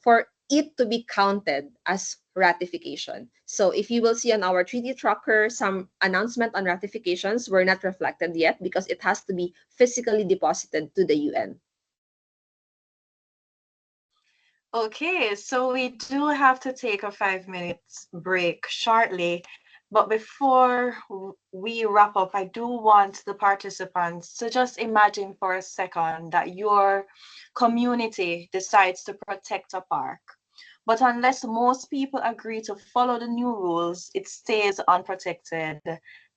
for it to be counted as ratification. So if you will see on our treaty tracker, some announcement on ratifications were not reflected yet because it has to be physically deposited to the UN.
Okay, so we do have to take a 5-minute break shortly. But before we wrap up, I do want the participants to just imagine for a second that your community decides to protect a park. But unless most people agree to follow the new rules, it stays unprotected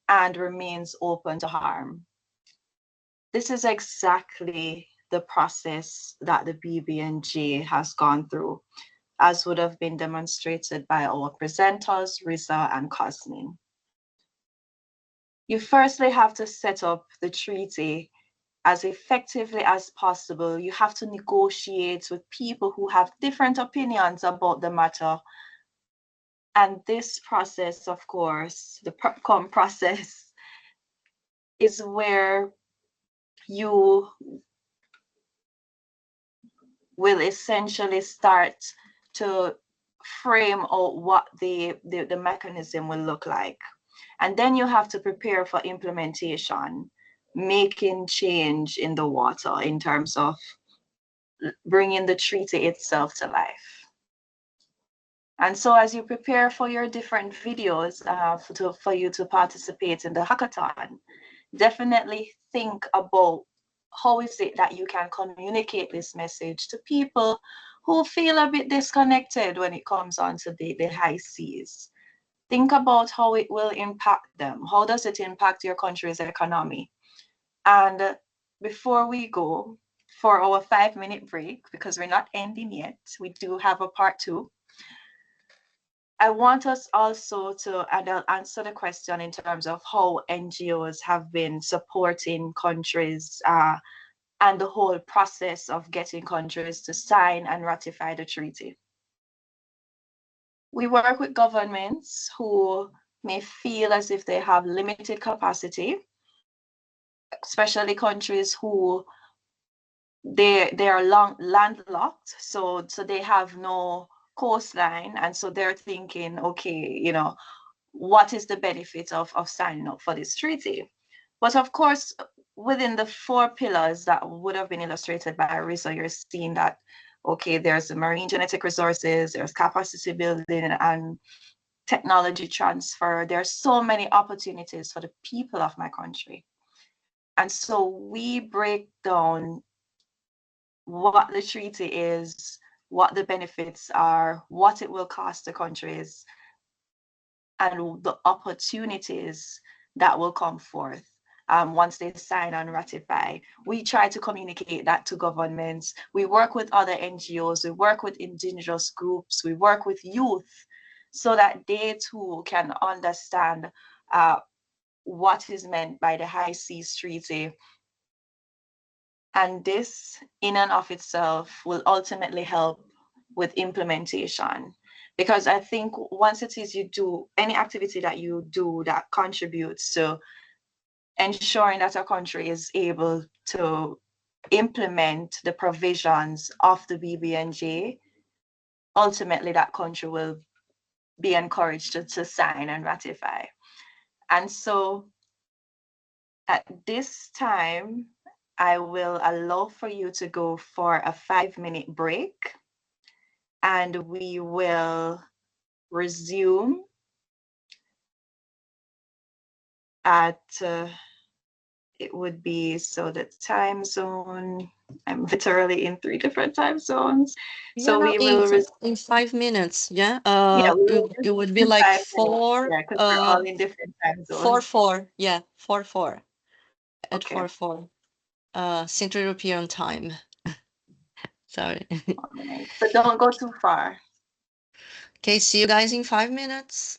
and remains open to harm. this is exactly the process that the BBNJ has gone through, as would have been demonstrated by our presenters, Riza and Cosmin. You firstly have to set up the treaty as effectively as possible. You have to negotiate with people who have different opinions about the matter. And this process, of course, the PROPCOM process, is where you will essentially start to frame out what the mechanism will look like. And then you have to prepare for implementation, making change in the water in terms of bringing the treaty itself to life. And so as you prepare for your different videos for you to participate in the hackathon, definitely think about how is it that you can communicate this message to people who feel a bit disconnected when it comes on to the high seas. Think about how it will impact them. How does it impact your country's economy? And before we go for our 5-minute break, because we're not ending yet, we do have a part 2. I want us also to answer the question in terms of how NGOs have been supporting countries and the whole process of getting countries to sign and ratify the treaty. We work with governments who may feel as if they have limited capacity, especially countries who they are landlocked, so they have no coastline, and so they're thinking, okay, you know, what is the benefit of signing up for this treaty? But of course, within the 4 pillars that would have been illustrated by Arisa, you're seeing that, okay, there's the marine genetic resources, there's capacity building and technology transfer. There are so many opportunities for the people of my country. And so we break down what the treaty is, what the benefits are, what it will cost the countries, and the opportunities that will come forth once they sign and ratify. We try to communicate that to governments. We work with other NGOs, we work with indigenous groups, we work with youth, so that they too can understand what is meant by the High Seas Treaty. And this in and of itself will ultimately help with implementation. Because I think once it is you do any activity that you do that contributes to ensuring that a country is able to implement the provisions of the BBNJ, ultimately that country will be encouraged to sign and ratify. And so at this time, I will allow for you to go for a 5-minute break, and we will resume at it would be, so the time zone, I'm literally in 3 different time zones. So
Yeah,
we will
in 5 minutes. Yeah.
yeah, we will
It would be
in
like
5 minutes.
4,
Yeah, because we're all in different time
4,
zones.
4. Yeah, 4, 4. At
Okay.
4, 4. Central European time. Sorry.
All right. So don't go too far.
Okay, see you guys in 5 minutes.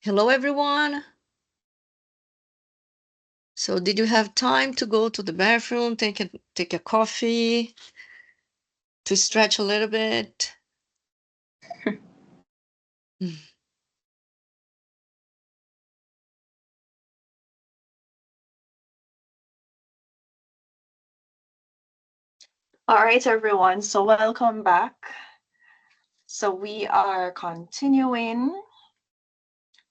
Hello, everyone. So did you have time to go to the bathroom, take a coffee, to stretch a little bit?
All right, everyone. So welcome back. So we are continuing.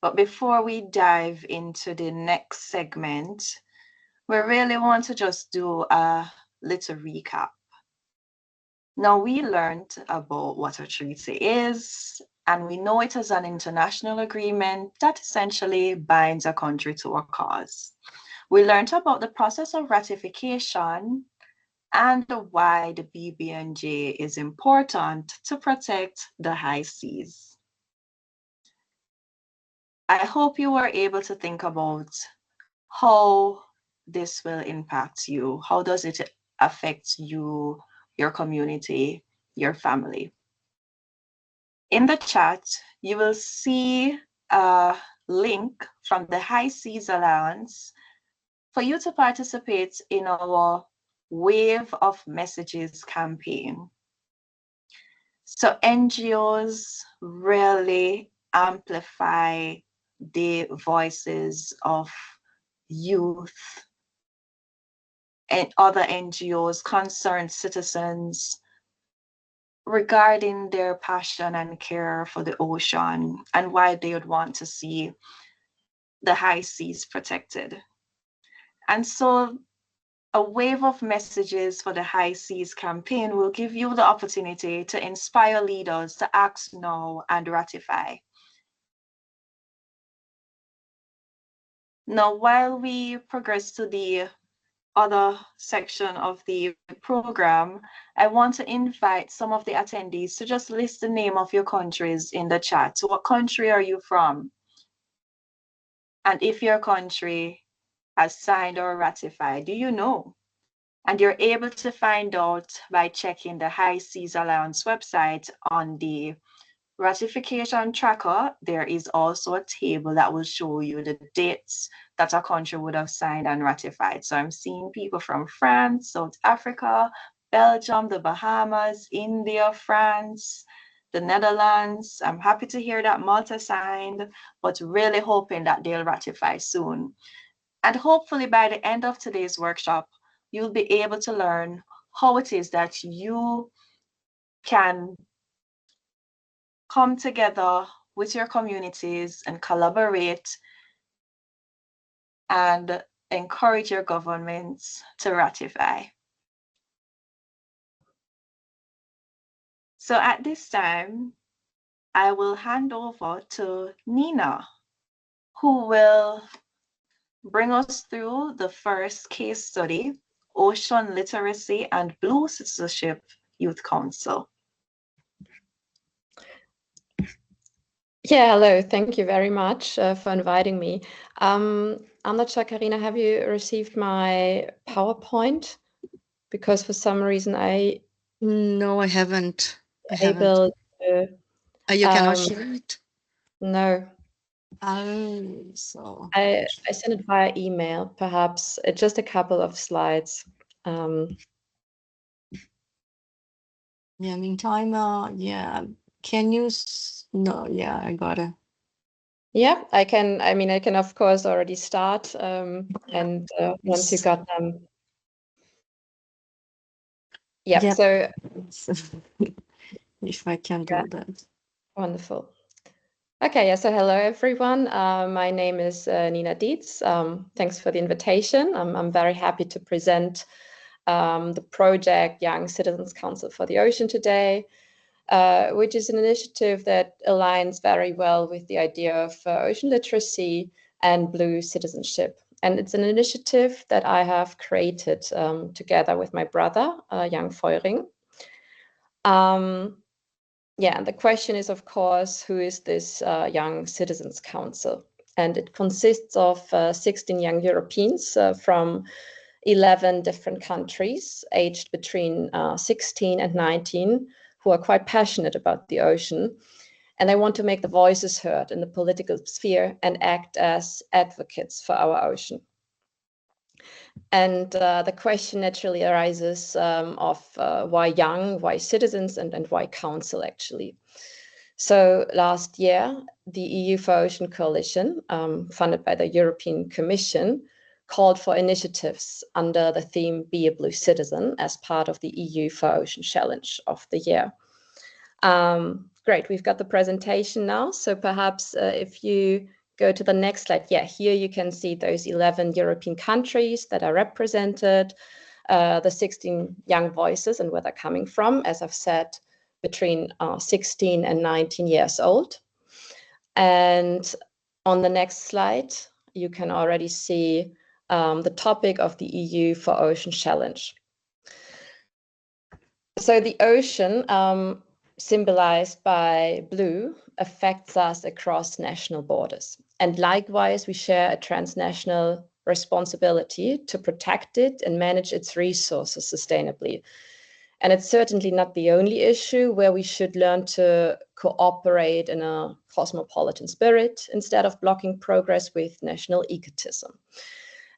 But before we dive into the next segment, we really want to just do a little recap. Now, we learned about what a treaty is, and we know it as an international agreement that essentially binds a country to a cause. We learned about the process of ratification and why the BBNJ is important to protect the high seas. I hope you were able to think about how this will impact you. How does it affect you, your community, your family? In the chat, you will see a link from the High Seas Alliance for you to participate in our Wave of Messages campaign. So NGOs really amplify the voices of youth and other NGOs, concerned citizens, regarding their passion and care for the ocean and why they would want to see the high seas protected. And so a wave of messages for the High Seas campaign will give you the opportunity to inspire leaders to act now and ratify. Now, while we progress to the other section of the program, I want to invite some of the attendees to just list the name of your countries in the chat. So what country are you from? And if your country has signed or ratified, do you know? And you're able to find out by checking the High Seas Alliance website on the ratification tracker. There is also a table that will show you the dates that a country would have signed and ratified. So I'm seeing people from France, South Africa, Belgium, the Bahamas, India, France, the Netherlands. I'm happy to hear that Malta signed, but really hoping that they'll ratify soon. And hopefully by the end of today's workshop, you'll be able to learn how it is that you can come together with your communities and collaborate and encourage your governments to ratify. So at this time, I will hand over to Nina, who will bring us through the first case study, Ocean Literacy and Blue Citizenship Youth Council.
Yeah, hello. Thank you very much for inviting me. I'm not sure, Karina, have you received my PowerPoint? Because for some reason
No, I haven't.
able to.
You cannot share it?
No.
So
I sent it via email, perhaps. Just a couple of slides.
Yeah, meantime, yeah. Can you? No, yeah, I got it.
Yeah, I can. I mean, I can of course already start. And once you got them. Yeah.
Yep.
So
if I can do that.
Wonderful. Okay, yeah, so hello everyone. My name is Nina Dietz. Thanks for the invitation. I'm very happy to present the project Young Citizens Council for the Ocean today, which is an initiative that aligns very well with the idea of ocean literacy and blue citizenship. And it's an initiative that I have created together with my brother, Jan Feuring. Yeah, the question is, of course, who is this Young Citizens Council? And it consists of 16 young Europeans from 11 different countries, aged between 16 and 19, who are quite passionate about the ocean. And they want to make the voices heard in the political sphere and act as advocates for our ocean. And the question naturally arises of why young, why citizens, and why council actually. So last year, the EU for Ocean Coalition, funded by the European Commission, called for initiatives under the theme Be a Blue Citizen as part of the EU for Ocean Challenge of the year. Great, we've got the presentation now. So perhaps if you go to the next slide. Yeah, here you can see those 11 European countries that are represented, the 16 young voices and where they're coming from, as I've said, between 16 and 19 years old. And on the next slide, you can already see the topic of the EU for Ocean Challenge. So the ocean, symbolized by blue, affects us across national borders. And likewise, we share a transnational responsibility to protect it and manage its resources sustainably. And it's certainly not the only issue where we should learn to cooperate in a cosmopolitan spirit instead of blocking progress with national egotism.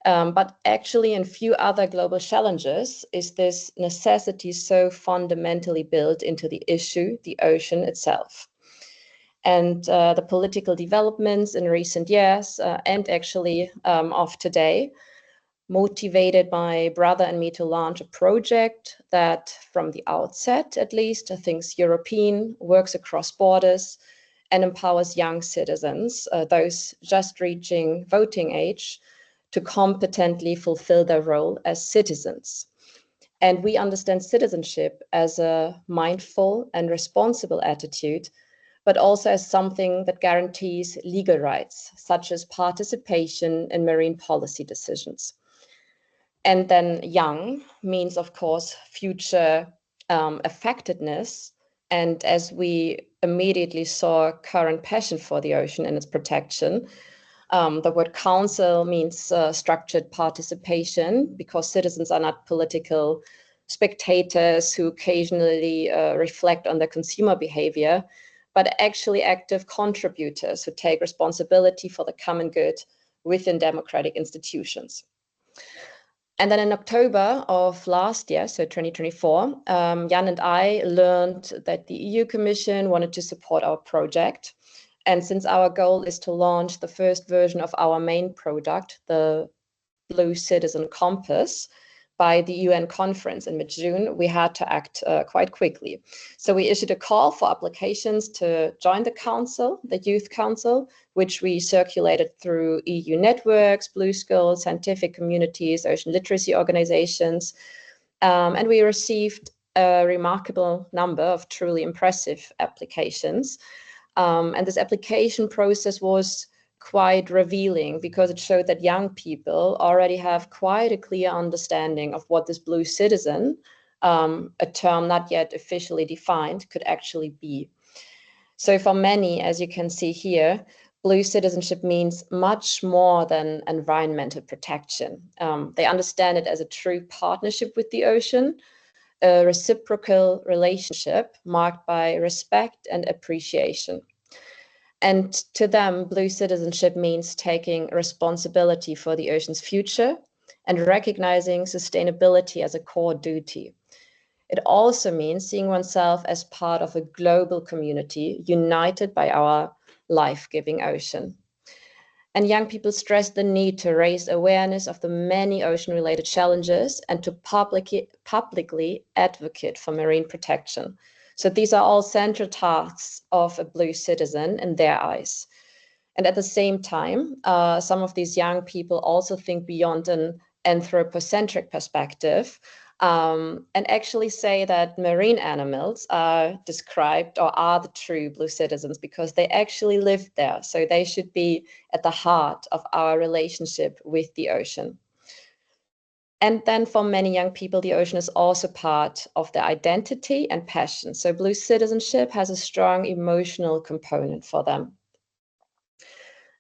But actually, in few other global challenges is this necessity so fundamentally built into the issue, the ocean itself. And the political developments in recent years and actually of today motivated my brother and me to launch a project that from the outset, at least, thinks European, works across borders and empowers young citizens, those just reaching voting age, to competently fulfill their role as citizens. And we understand citizenship as a mindful and responsible attitude, but also as something that guarantees legal rights, such as participation in marine policy decisions. And then young means, of course, future affectedness. And as we immediately saw current passion for the ocean and its protection, the word council means structured participation, because citizens are not political spectators who occasionally reflect on their consumer behavior, but actually active contributors who take responsibility for the common good within democratic institutions. And then in October of last year, so 2024, Jan and I learned that the EU Commission wanted to support our project. And since our goal is to launch the first version of our main product, the Blue Citizen Compass, by the UN conference in mid-June, we had to act quite quickly. So we issued a call for applications to join the council, the Youth Council, which we circulated through EU networks, Blue Skills, scientific communities, ocean literacy organizations. And we received a remarkable number of truly impressive applications. And this application process was quite revealing, because it showed that young people already have quite a clear understanding of what this blue citizen, a term not yet officially defined, could actually be. So for many, as you can see here, blue citizenship means much more than environmental protection. They understand it as a true partnership with the ocean, a reciprocal relationship marked by respect and appreciation. And to them, blue citizenship means taking responsibility for the ocean's future and recognizing sustainability as a core duty. It also means seeing oneself as part of a global community united by our life-giving ocean. And young people stress the need to raise awareness of the many ocean-related challenges and to publicly advocate for marine protection. So these are all central tasks of a blue citizen in their eyes. And at the same time, some of these young people also think beyond an anthropocentric perspective and actually say that marine animals are described or are the true blue citizens because they actually live there. So they should be at the heart of our relationship with the ocean. And then for many young people, the ocean is also part of their identity and passion. So blue citizenship has a strong emotional component for them.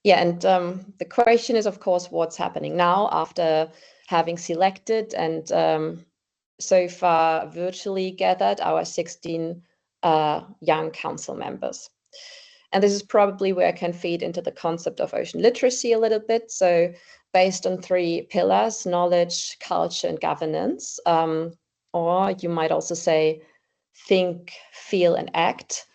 Yeah, and the question is, of course, what's happening now after having selected and so far virtually gathered our 16 young council members. And this is probably where I can feed into the concept of ocean literacy a little bit. So based on 3 pillars: knowledge, culture, and governance, or you might also say think, feel, and act.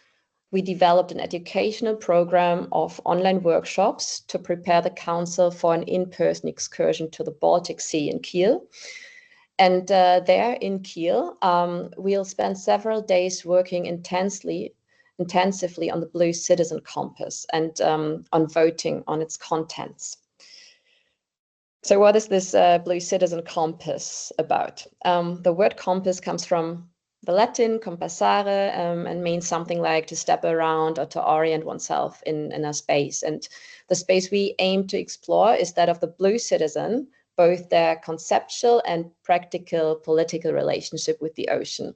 We developed an educational program of online workshops to prepare the council for an in-person excursion to the Baltic Sea in Kiel. And there in Kiel, we'll spend several days working intensively on the Blue Citizen Compass and on voting on its contents. So what is this Blue Citizen Compass about? The word compass comes from the Latin compassare and means something like to step around or to orient oneself in a space. And the space we aim to explore is that of the Blue Citizen, both their conceptual and practical political relationship with the ocean.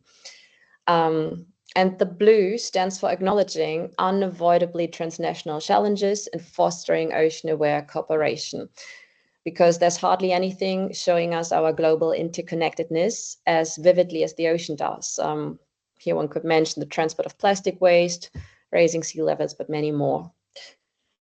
And the blue stands for acknowledging unavoidably transnational challenges and fostering ocean-aware cooperation, because there's hardly anything showing us our global interconnectedness as vividly as the ocean does. Here one could mention the transport of plastic waste, raising sea levels, but many more.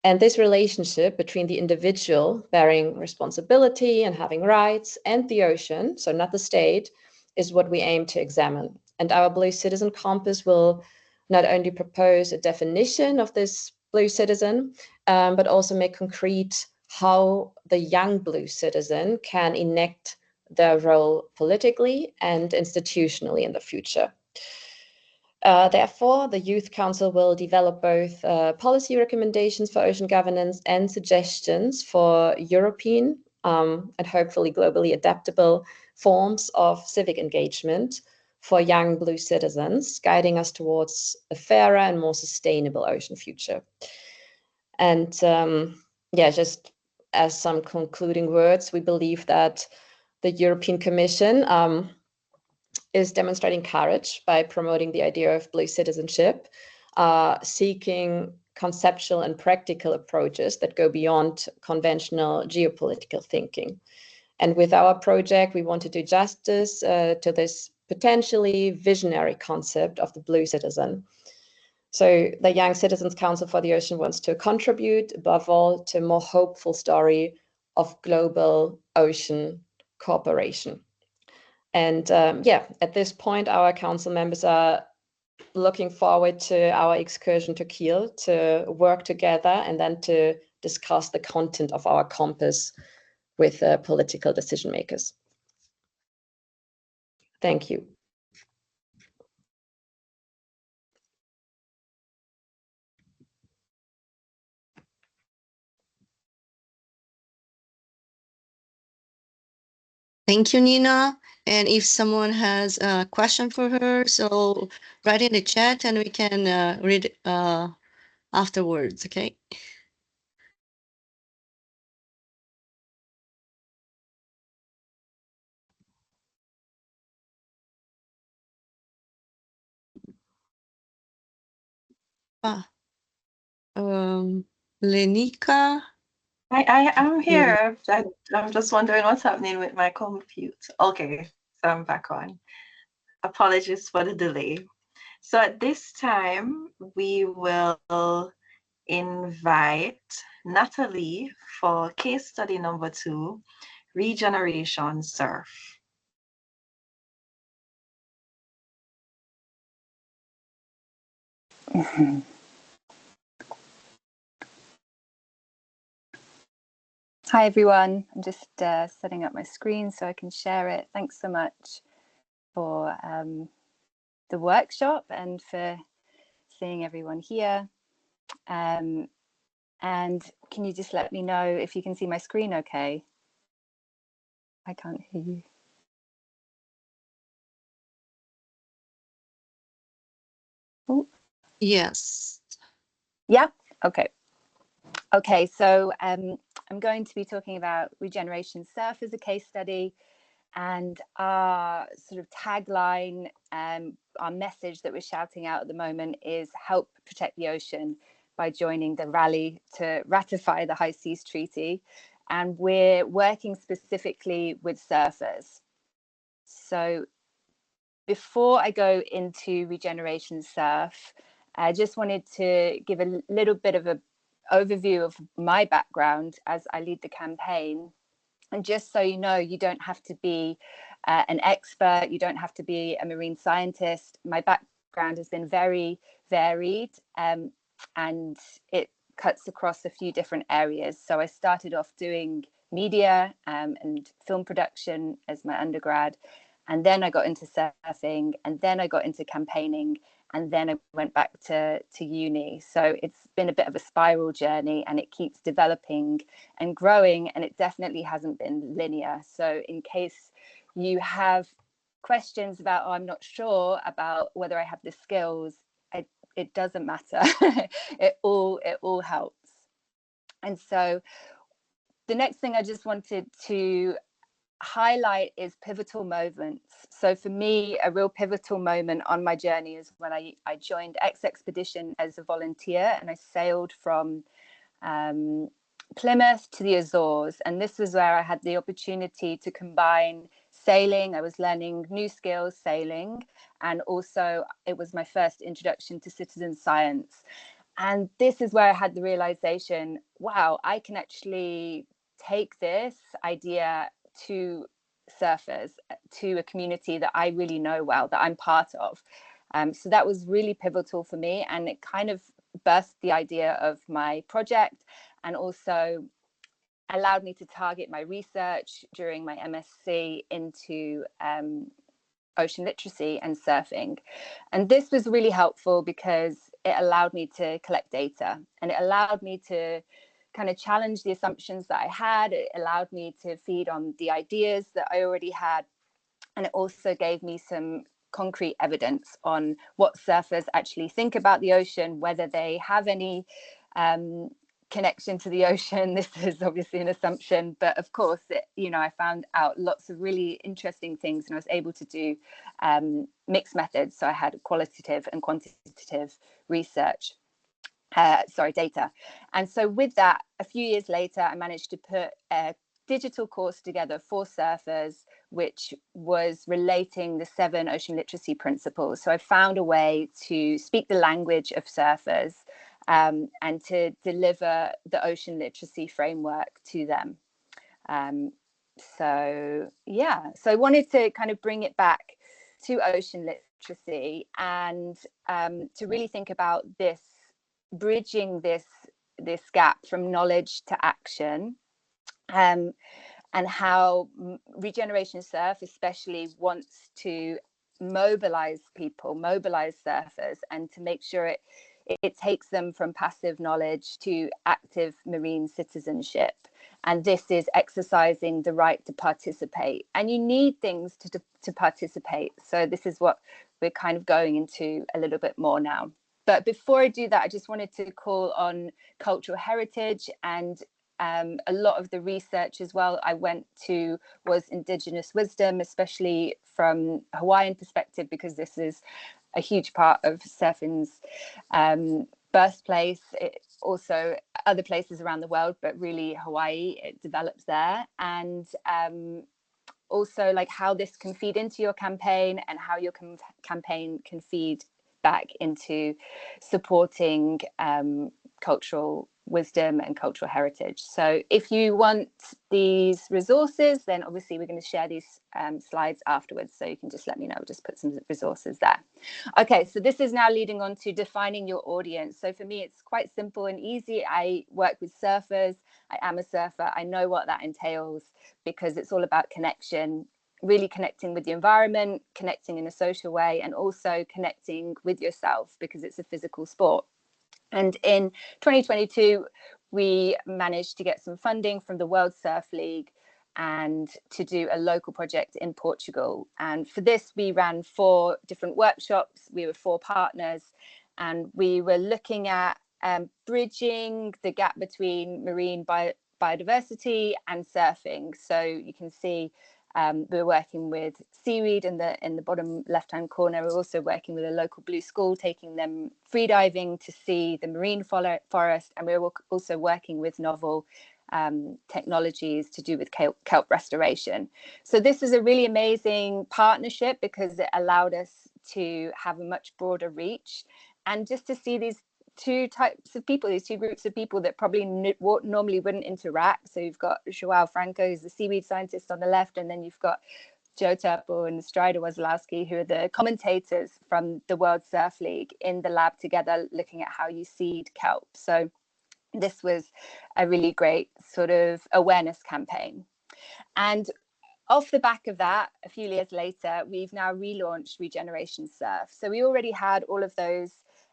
And this relationship between the individual bearing responsibility and having rights and the ocean, so not the state, is what we aim to examine. And our Blue Citizen Compass will not only propose a definition of this Blue Citizen, but also make concrete how the young Blue Citizen can enact their role politically and institutionally in the future. Therefore, the Youth Council will develop both policy recommendations for ocean governance and suggestions for European and hopefully globally adaptable forms of civic engagement for young Blue citizens, guiding us towards a fairer and more sustainable ocean future. And yeah, just as some concluding words, we believe that the European Commission is demonstrating courage by promoting the idea of blue citizenship, seeking conceptual and practical approaches that go beyond conventional geopolitical thinking. And with our project, we want to do justice to this potentially visionary concept of the blue citizen. So the Young Citizens Council for the Ocean wants to contribute, above all, to a more hopeful story of global ocean cooperation. And yeah, at this point, our council members are looking forward to our excursion to Kiel to work together and then to discuss the content of our compass with political decision makers. Thank you.
Thank you, Nina. And if someone has a question for her, so write in the chat and we can read afterwards, okay? Lenika?
I'm here. I'm just wondering what's happening with my computer. Okay, so I'm back on. Apologies for the delay. So at this time, we will invite Natalie for case study number 2, Regeneration Surf.
Hi everyone, I'm just setting up my screen so I can share it. Thanks so much for the workshop and for seeing everyone here. And can you just let me know if you can see my screen okay? I can't hear you. Oh.
Yes.
Yeah, okay. Okay, so I'm going to be talking about Regeneration Surf as a case study, and our sort of tagline, our message that we're shouting out at the moment is help protect the ocean by joining the rally to ratify the High Seas Treaty. And we're working specifically with surfers. So before I go into Regeneration Surf, I just wanted to give a little bit of an overview of my background as I lead the campaign. And just so you know, you don't have to be an expert, you don't have to be a marine scientist. My background has been very varied, and it cuts across a few different areas. So I started off doing media and film production as my undergrad, and then I got into surfing, and then I got into campaigning, and then I went back to uni. So it's been a bit of a spiral journey, and it keeps developing and growing, and it definitely hasn't been linear. So in case you have questions about, oh, I'm not sure about whether I have the skills, it doesn't matter. it all helps. And so the next thing I just wanted to highlight is pivotal moments. So for me, a real pivotal moment on my journey is when I joined X Expedition as a volunteer, and I sailed from Plymouth to the Azores. And this was where I had the opportunity to combine sailing. I was learning new skills sailing, and also it was my first introduction to citizen science. And this is where I had the realization, wow, I can actually take this idea to surfers, to a community that I really know well, that I'm part of. So that was really pivotal for me, and it kind of birthed the idea of my project, and also allowed me to target my research during my MSc into ocean literacy and surfing. And this was really helpful because it allowed me to collect data, and it allowed me to kind of challenge the assumptions that I had. It allowed me to feed on the ideas that I already had. And it also gave me some concrete evidence on what surfers actually think about the ocean, whether they have any connection to the ocean. This is obviously an assumption, but of course, I found out lots of really interesting things, and I was able to do mixed methods. So I had qualitative and quantitative research. Data. And so with that, a few years later, I managed to put a digital course together for surfers, which was relating the 7 ocean literacy principles. So I found a way to speak the language of surfers and to deliver the ocean literacy framework to them. So I wanted to kind of bring it back to ocean literacy, and to really think about this, bridging this gap from knowledge to action, and how Regeneration Surf especially wants to mobilize people, mobilize surfers, and to make sure it takes them from passive knowledge to active marine citizenship. And this is exercising the right to participate, and you need things to participate. So this is what we're kind of going into a little bit more now. But before I do that, I just wanted to call on cultural heritage, and a lot of the research as well I went to was Indigenous wisdom, especially from Hawaiian perspective, because this is a huge part of surfing's birthplace. It also other places around the world, but really Hawaii, it develops there. And also like how this can feed into your campaign, and how your campaign can feed back into supporting cultural wisdom and cultural heritage. So if you want these resources, then obviously we're going to share these slides afterwards, so you can just let me know, just put some resources there. Okay, so this is now leading on to defining your audience. So for me, it's quite simple and easy. I work with surfers. I am a surfer. I know what that entails, because it's all about connection, really connecting with the environment, connecting in a social way, and also connecting with yourself, because it's a physical sport. And in 2022, we managed to get some funding from the World Surf League and to do a local project in Portugal. And for this, we ran 4 different workshops. We were 4 partners, and we were looking at bridging the gap between marine biodiversity and surfing. So you can see we're working with seaweed in the bottom left-hand corner. We're also working with a local blue school, taking them freediving to see the marine forest. And we're also working with novel technologies to do with kelp restoration. So this is a really amazing partnership, because it allowed us to have a much broader reach and just to see these two types of people, these two groups of people that probably normally wouldn't interact. So you've got Joao Franco, who's the seaweed scientist on the left, and then you've got Joe Turple and Strider Wozlowski, who are the commentators from the World Surf League, in the lab together, looking at how you seed kelp. So this was a really great sort of awareness campaign. And off the back of that, a few years later, we've now relaunched Regeneration Surf. So we already had all of those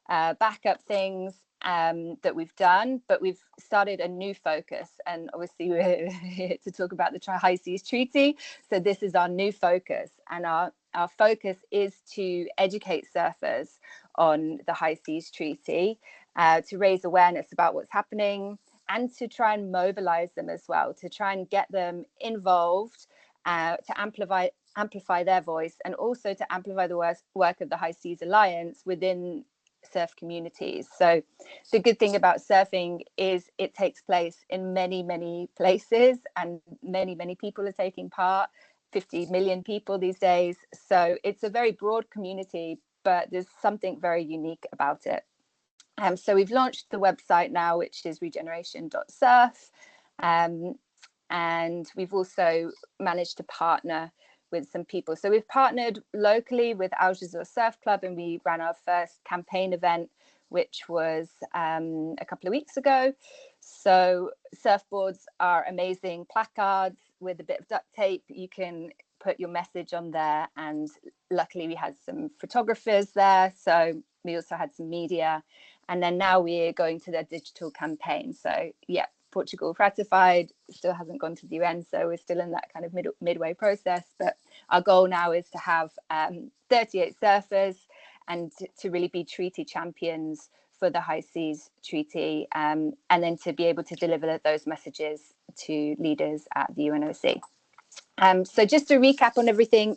backup things that we've done, but we've started a new focus. And obviously we're here to talk about the High Seas Treaty. So this is our new focus. And our focus is to educate surfers on the High Seas Treaty, to raise awareness about what's happening, and to try and mobilize them as well, to try and get them involved, to amplify their voice, and also to amplify the work of the High Seas Alliance within surf communities. So the good thing about surfing is it takes place in many, many places, and many, many people are taking part, 50 million people these days. So it's a very broad community, but there's something very unique about it. So we've launched the website now, which is regeneration.surf. And we've also managed to partner with some people. So we've partnered locally with Al Jazeera Surf Club, and we ran our first campaign event, which was a couple of weeks ago. So surfboards are amazing placards with a bit of duct tape. You can put your message on there, and luckily we had some photographers there. So we also had some media, and then now we're going to their digital campaign. So yeah, Portugal ratified, still hasn't gone to the UN, so we're still in that kind of midway process. But our goal now is to have 38 surfers, and to really be treaty champions for the High Seas Treaty, and then to be able to deliver those messages to leaders at the UNOC. So just to recap on everything,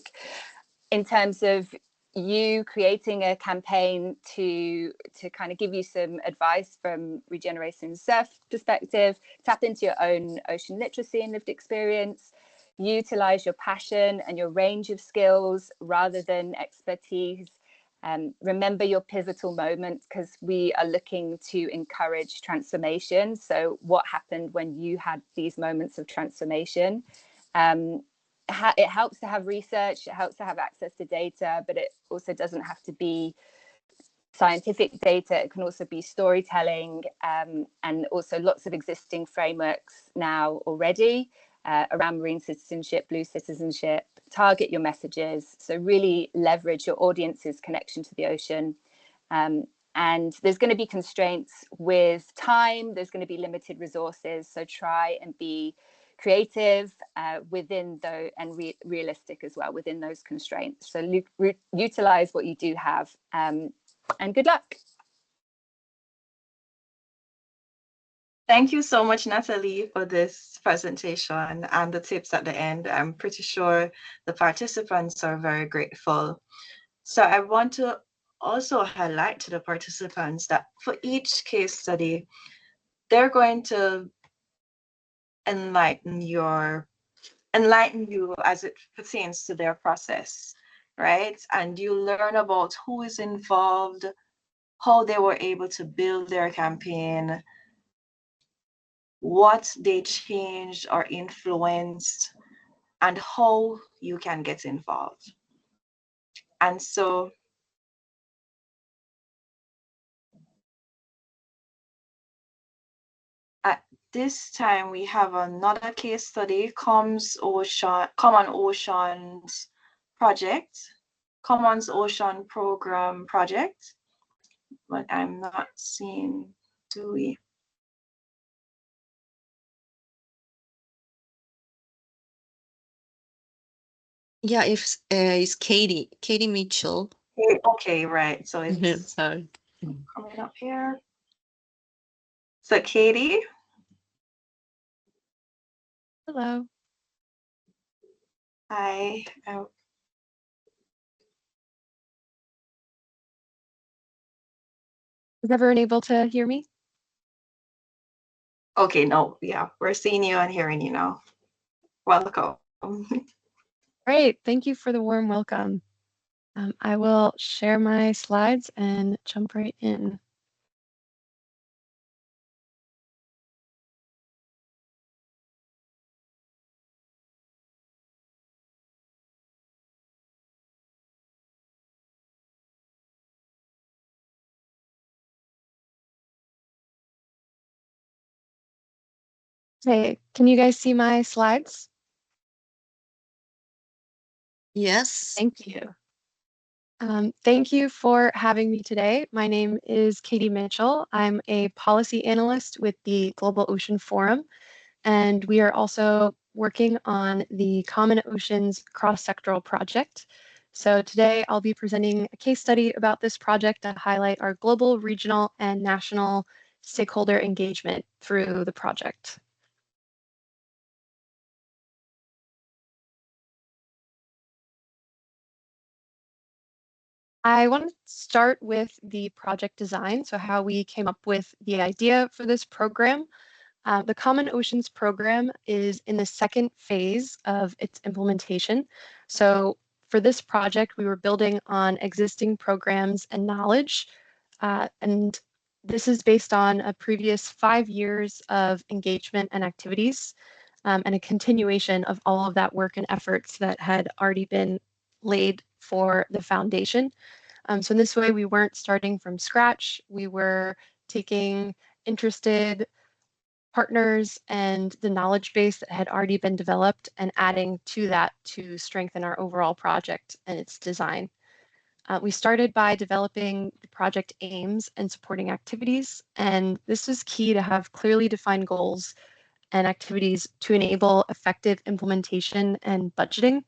in terms of you creating a campaign to kind of give you some advice from Regeneration Surf perspective, tap into your own ocean literacy and lived experience, utilize your passion and your range of skills rather than expertise. Remember your pivotal moments, because we are looking to encourage transformation. So what happened when you had these moments of transformation? It helps to have research, it helps to have access to data, but it also doesn't have to be scientific data. It can also be storytelling, and also lots of existing frameworks now already around marine citizenship, blue citizenship. Target your messages, so really leverage your audience's connection to the ocean. And there's going to be constraints with time, there's going to be limited resources, so try and be creative within those, and realistic as well within those constraints. So utilize what you do have, and good luck.
Thank you so much, Natalie, for this presentation and the tips at the end. I'm pretty sure the participants are very grateful. So I want to also highlight to the participants that for each case study, they're going to enlighten you as it pertains to their process, right? And you learn about who is involved, how they were able to build their campaign, what they changed or influenced, and how you can get involved. And so at this time, we have another case study, Common Oceans Project, Commons Ocean Program Project, but I'm not seeing, do we?
Yeah, it's Katie Mitchell.
Okay, right. So it's
Sorry.
coming up here. So Katie.
Hello.
Hi.
Is everyone able to hear me?
Okay, no, yeah, we're seeing you and hearing you now. Welcome.
Great. Thank you for the warm welcome. I will share my slides and jump right in. Okay, can you guys see my slides?
Yes.
Thank you. Thank you for having me today. My name is Katie Mitchell. I'm a policy analyst with the Global Ocean Forum, and we are also working on the Common Oceans cross-sectoral project. So today I'll be presenting a case study about this project to highlight our global, regional, and national stakeholder engagement through the project. I want to start with the project design, so how we came up with the idea for this program. The Common Oceans program is in the second phase of its implementation. So for this project, we were building on existing programs and knowledge, and this is based on a previous 5 years of engagement and activities, and a continuation of all of that work and efforts that had already been laid for the foundation. So in this way, we weren't starting from scratch. We were taking interested partners and the knowledge base that had already been developed and adding to that to strengthen our overall project and its design. We started by developing the project aims and supporting activities, and this was key to have clearly defined goals and activities to enable effective implementation and budgeting.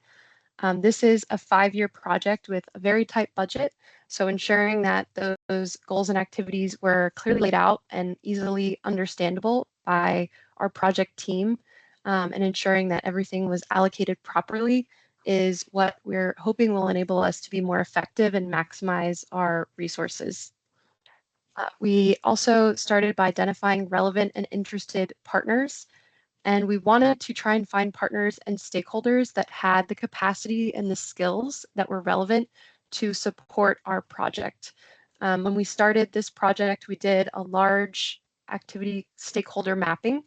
This is a 5-year project with a very tight budget, so ensuring that those goals and activities were clearly laid out and easily understandable by our project team, and ensuring that everything was allocated properly is what we're hoping will enable us to be more effective and maximize our resources. We also started by identifying relevant and interested partners, and we wanted to try and find partners and stakeholders that had the capacity and the skills that were relevant to support our project. When we started this project, we did a large activity stakeholder mapping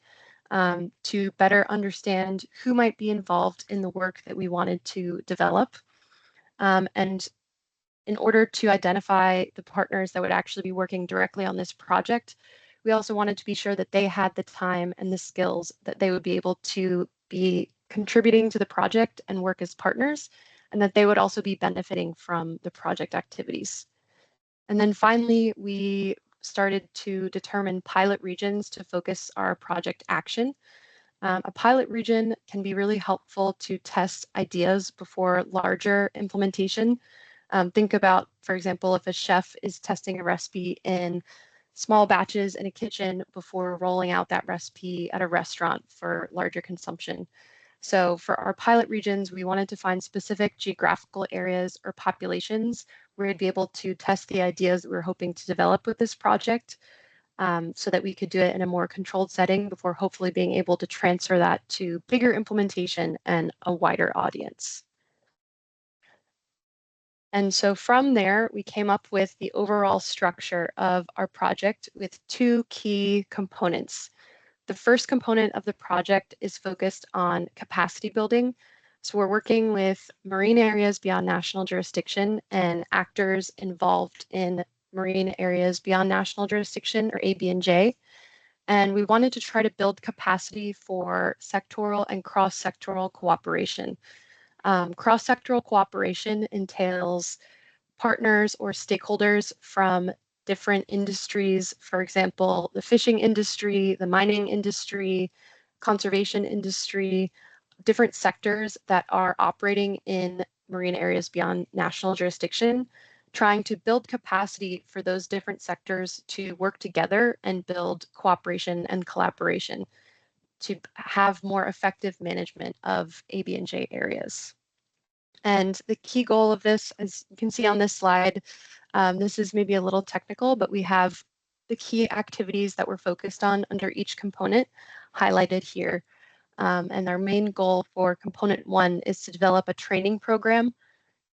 to better understand who might be involved in the work that we wanted to develop. And in order to identify the partners that would actually be working directly on this project, we also wanted to be sure that they had the time and the skills that they would be able to be contributing to the project and work as partners, and that they would also be benefiting from the project activities. And then finally, we started to determine pilot regions to focus our project action. A pilot region can be really helpful to test ideas before larger implementation. Think about, for example, if a chef is testing a recipe in small batches in a kitchen before rolling out that recipe at a restaurant for larger consumption. So for our pilot regions, we wanted to find specific geographical areas or populations where we'd be able to test the ideas that we were hoping to develop with this project, so that we could do it in a more controlled setting before hopefully being able to transfer that to bigger implementation and a wider audience. And so from there, we came up with the overall structure of our project with 2 key components. The first component of the project is focused on capacity building. So we're working with marine areas beyond national jurisdiction and actors involved in marine areas beyond national jurisdiction, or ABNJ. And we wanted to try to build capacity for sectoral and cross-sectoral cooperation. Cross-sectoral cooperation entails partners or stakeholders from different industries, for example, the fishing industry, the mining industry, conservation industry, different sectors that are operating in marine areas beyond national jurisdiction, trying to build capacity for those different sectors to work together and build cooperation and collaboration to have more effective management of ABNJ areas. And the key goal of this, as you can see on this slide, this is maybe a little technical, but we have the key activities that we're focused on under each component highlighted here. And our main goal for component 1 is to develop a training program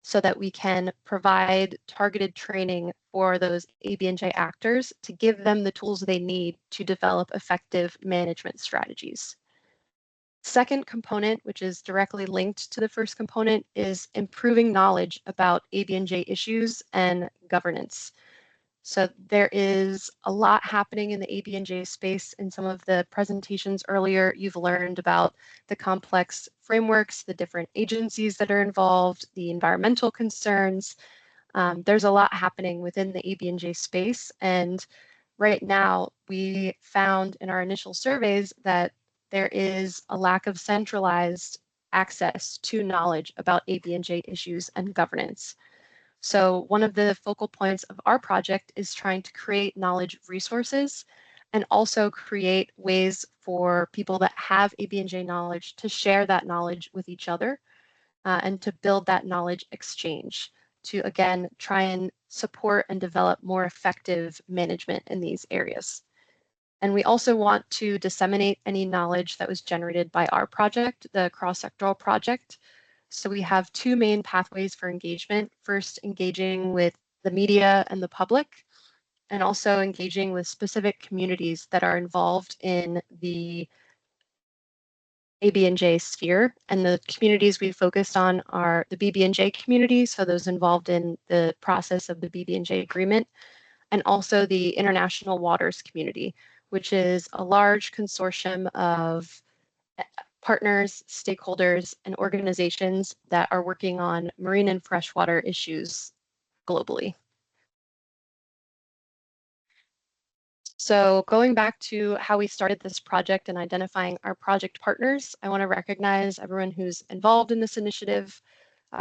so that we can provide targeted training for those ABNJ actors to give them the tools they need to develop effective management strategies. Second component, which is directly linked to the first component, is improving knowledge about ABNJ issues and governance. So there is a lot happening in the ABNJ space. In some of the presentations earlier, you've learned about the complex frameworks, the different agencies that are involved, the environmental concerns. There's a lot happening within the ABNJ space. And right now, we found in our initial surveys that there is a lack of centralized access to knowledge about ABNJ issues and governance. So one of the focal points of our project is trying to create knowledge resources and also create ways for people that have ABNJ knowledge to share that knowledge with each other and to build that knowledge exchange to, again, try and support and develop more effective management in these areas. And we also want to disseminate any knowledge that was generated by our project, the cross-sectoral project. So we have two main pathways for engagement. First, engaging with the media and the public, and also engaging with specific communities that are involved in the ABNJ sphere. And the communities we focused on are the BBNJ community, so those involved in the process of the BBNJ agreement, and also the international waters community, which is a large consortium of partners, stakeholders, and organizations that are working on marine and freshwater issues globally. So going back to how we started this project and identifying our project partners, I want to recognize everyone who's involved in this initiative.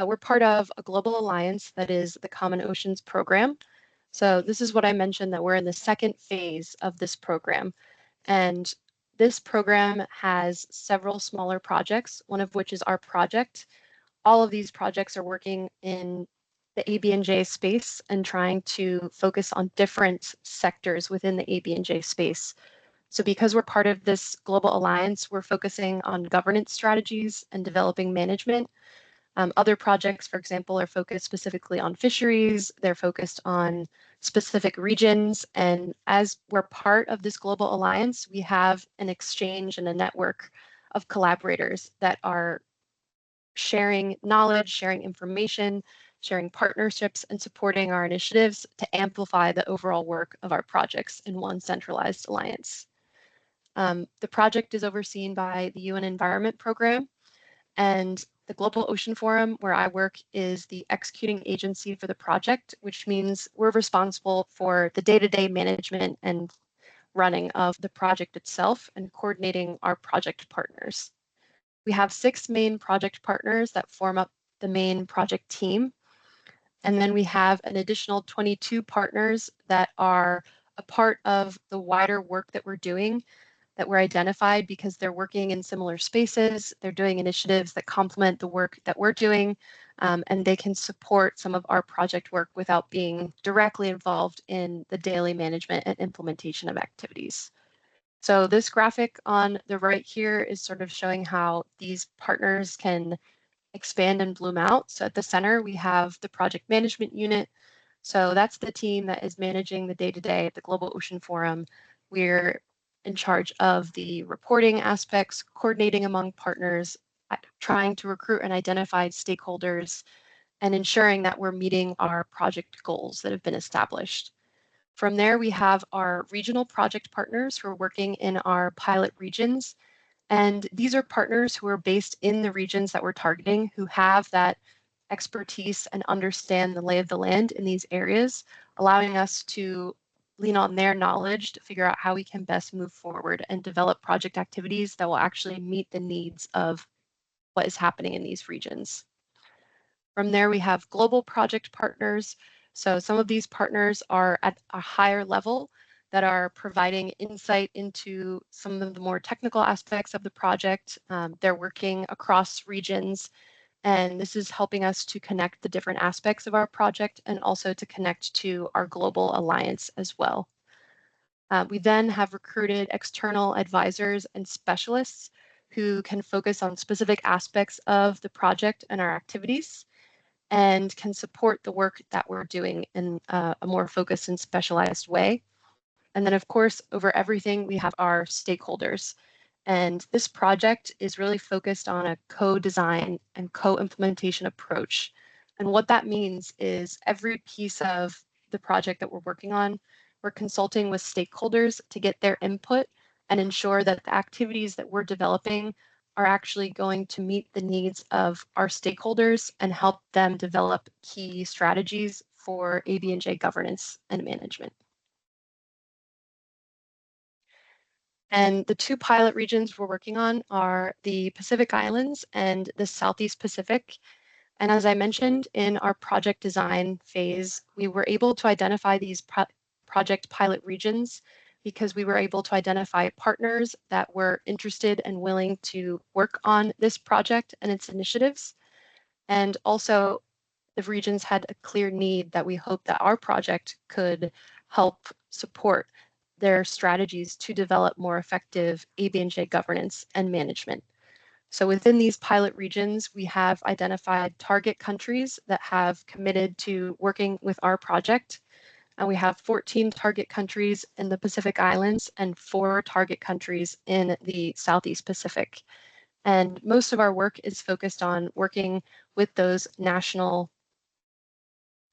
We're part of a global alliance that is the Common Oceans Program. So this is what I mentioned, that we're in the second phase of this program. And this program has several smaller projects, one of which is our project. All of these projects are working in the ABNJ space and trying to focus on different sectors within the ABNJ space. So because we're part of this global alliance, we're focusing on governance strategies and developing management. Other projects, for example, are focused specifically on fisheries. They're focused on specific regions. And as we're part of this global alliance, we have an exchange and a network of collaborators that are sharing knowledge, sharing information, sharing partnerships, and supporting our initiatives to amplify the overall work of our projects in one centralized alliance. The project is overseen by the UN Environment Program, and the Global Ocean Forum, where I work, is the executing agency for the project, which means we're responsible for the day-to-day management and running of the project itself and coordinating our project partners. We have 6 main project partners that form up the main project team. And then we have an additional 22 partners that are a part of the wider work that we're doing, that were identified because they're working in similar spaces, they're doing initiatives that complement the work that we're doing, and they can support some of our project work without being directly involved in the daily management and implementation of activities. So this graphic on the right here is sort of showing how these partners can expand and bloom out. So at the center, we have the project management unit. So that's the team that is managing the day-to-day at the Global Ocean Forum. We're in charge of the reporting aspects, coordinating among partners, trying to recruit and identify stakeholders, and ensuring that we're meeting our project goals that have been established. From there, we have our regional project partners who are working in our pilot regions. And these are partners who are based in the regions that we're targeting, who have that expertise and understand the lay of the land in these areas, allowing us to lean on their knowledge to figure out how we can best move forward and develop project activities that will actually meet the needs of what is happening in these regions. From there, we have global project partners. So some of these partners are at a higher level that are providing insight into some of the more technical aspects of the project. They're working across regions, and this is helping us to connect the different aspects of our project and also to connect to our global alliance as well. We then have recruited external advisors and specialists who can focus on specific aspects of the project and our activities. and can support the work that we're doing in a more focused and specialized way. And then, of course, over everything, we have our stakeholders. And this project is really focused on a co-design and co-implementation approach. And what that means is every piece of the project that we're working on, we're consulting with stakeholders to get their input and ensure that the activities that we're developing are actually going to meet the needs of our stakeholders and help them develop key strategies for ABNJ governance and management. And the two pilot regions we're working on are the Pacific Islands and the Southeast Pacific. And as I mentioned in our project design phase, we were able to identify these project pilot regions because we were able to identify partners that were interested and willing to work on this project and its initiatives. And also, the regions had a clear need that we hope that our project could help support their strategies to develop more effective ABNJ governance and management. So within these pilot regions, we have identified target countries that have committed to working with our project. And we have 14 target countries in the Pacific Islands and 4 target countries in the Southeast Pacific. And most of our work is focused on working with those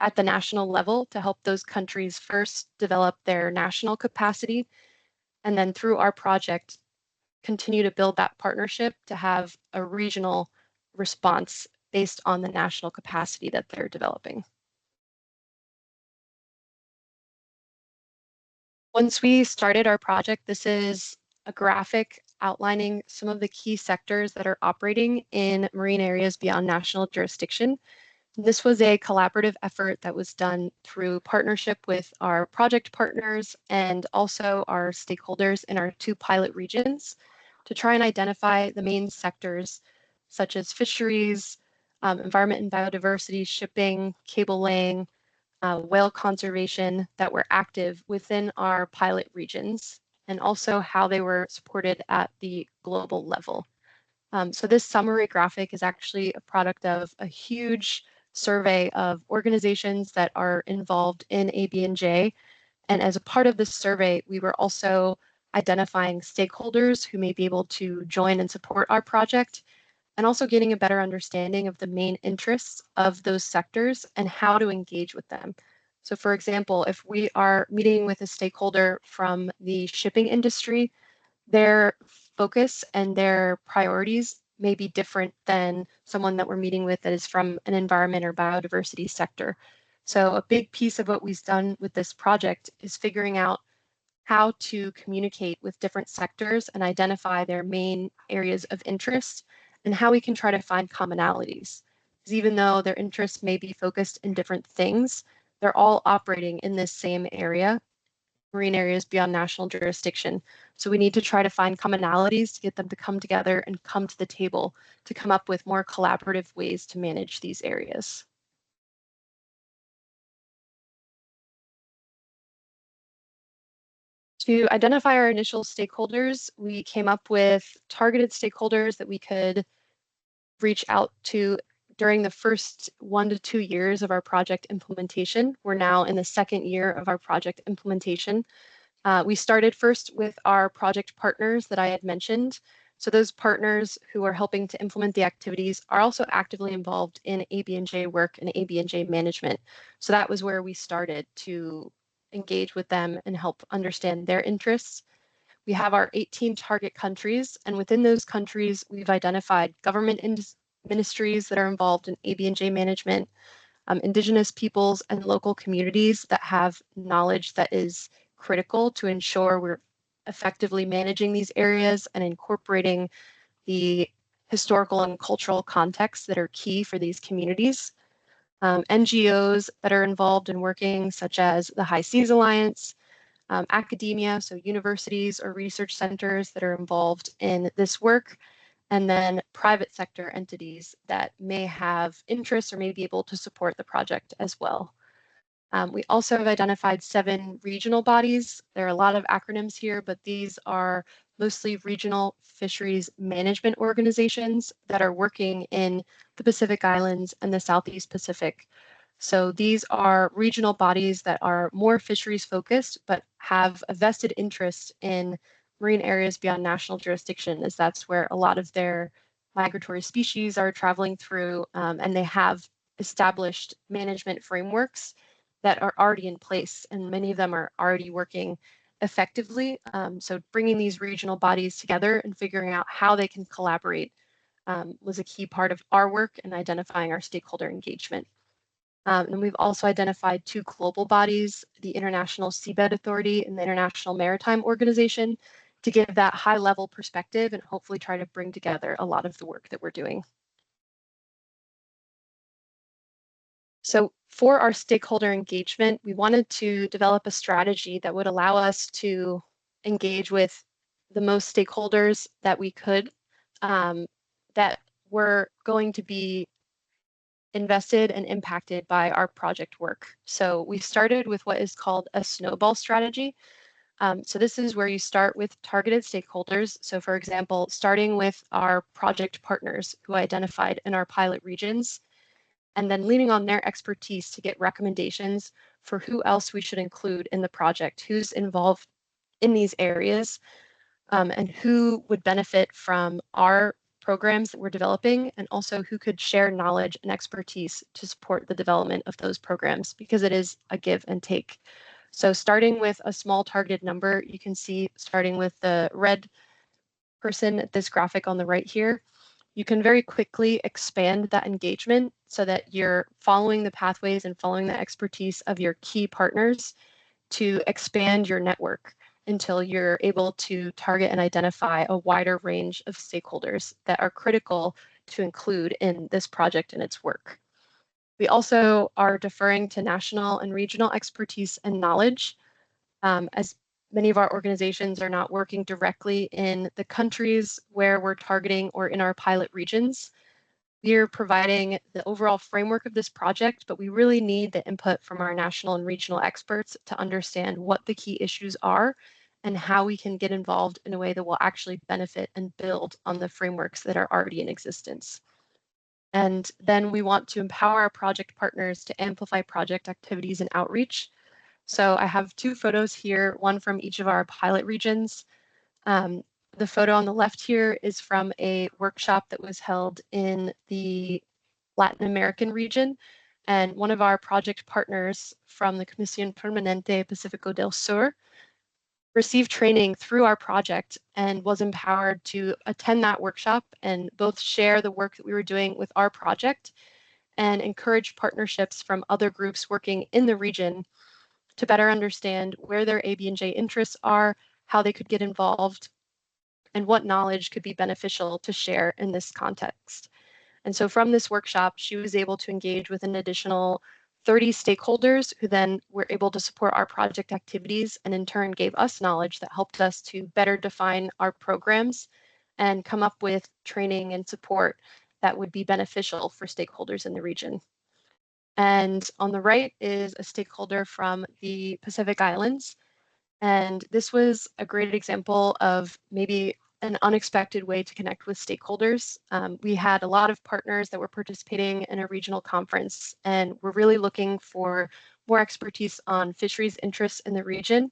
at the national level to help those countries first develop their national capacity, and then through our project, continue to build that partnership to have a regional response based on the national capacity that they're developing. Once we started our project, this is a graphic outlining some of the key sectors that are operating in marine areas beyond national jurisdiction. This was a collaborative effort that was done through partnership with our project partners and also our stakeholders in our 2 pilot regions to try and identify the main sectors such as fisheries, environment and biodiversity, shipping, cable laying, whale conservation that were active within our pilot regions, and also how they were supported at the global level. So this summary graphic is actually a product of a huge survey of organizations that are involved in ABNJ. And as a part of this survey, we were also identifying stakeholders who may be able to join and support our project, and also getting a better understanding of the main interests of those sectors and how to engage with them. So for example, if we are meeting with a stakeholder from the shipping industry, their focus and their priorities may be different than someone that we're meeting with that is from an environment or biodiversity sector. So a big piece of what we've done with this project is figuring out how to communicate with different sectors and identify their main areas of interest and how we can try to find commonalities. Because even though their interests may be focused in different things, they're all operating in this same area, marine areas beyond national jurisdiction. So we need to try to find commonalities to get them to come together and come to the table to come up with more collaborative ways to manage these areas. To identify our initial stakeholders, we came up with targeted stakeholders that we could reach out to during the first 1 to 2 years of our project implementation. We're now in the second year of our project implementation. We started first with our project partners that I had mentioned. So those partners who are helping to implement the activities are also actively involved in ABNJ work and ABNJ management. So that was where we started to engage with them and help understand their interests. We have our 18 target countries, and within those countries, we've identified government ministries that are involved in ABNJ management, Indigenous peoples and local communities that have knowledge that is critical to ensure we're effectively managing these areas and incorporating the historical and cultural contexts that are key for these communities. NGOs that are involved in working, such as the High Seas Alliance, academia, so universities or research centers that are involved in this work, and then private sector entities that may have interests or may be able to support the project as well. We also have identified 7 regional bodies. There are a lot of acronyms here, but these are mostly regional fisheries management organizations that are working in the Pacific Islands and the Southeast Pacific. So these are regional bodies that are more fisheries focused, but have a vested interest in marine areas beyond national jurisdiction, as that's where a lot of their migratory species are traveling through, and they have established management frameworks that are already in place, and many of them are already working effectively. So bringing these regional bodies together and figuring out how they can collaborate was a key part of our work in identifying our stakeholder engagement. And we've also identified 2 global bodies, the International Seabed Authority and the International Maritime Organization, to give that high-level perspective and hopefully try to bring together a lot of the work that we're doing. So for our stakeholder engagement, we wanted to develop a strategy that would allow us to engage with the most stakeholders that we could, that were going to be invested and impacted by our project work. So we started with what is called a snowball strategy. So this is where you start with targeted stakeholders. So for example, starting with our project partners who identified in our pilot regions, and then leaning on their expertise to get recommendations for who else we should include in the project, who's involved in these areas, and who would benefit from our programs that we're developing, and also who could share knowledge and expertise to support the development of those programs, because it is a give and take. So starting with a small targeted number, you can see starting with the red person, this graphic on the right here, you can very quickly expand that engagement so that you're following the pathways and following the expertise of your key partners to expand your network until you're able to target and identify a wider range of stakeholders that are critical to include in this project and its work. We also are deferring to national and regional expertise and knowledge, as many of our organizations are not working directly in the countries where we're targeting or in our pilot regions. We're providing the overall framework of this project, but we really need the input from our national and regional experts to understand what the key issues are and how we can get involved in a way that will actually benefit and build on the frameworks that are already in existence. And then we want to empower our project partners to amplify project activities and outreach. So I have 2 photos here, one from each of our pilot regions. The photo on the left here is from a workshop that was held in the Latin American region. And one of our project partners from the Comisión Permanente Pacífico del Sur received training through our project and was empowered to attend that workshop and both share the work that we were doing with our project and encourage partnerships from other groups working in the region to better understand where their ABNJ interests are, how they could get involved, and what knowledge could be beneficial to share in this context. And so from this workshop, she was able to engage with an additional 30 stakeholders who then were able to support our project activities and in turn gave us knowledge that helped us to better define our programs and come up with training and support that would be beneficial for stakeholders in the region. And on the right is a stakeholder from the Pacific Islands. And this was a great example of maybe an unexpected way to connect with stakeholders. We had a lot of partners that were participating in a regional conference, and we're really looking for more expertise on fisheries interests in the region.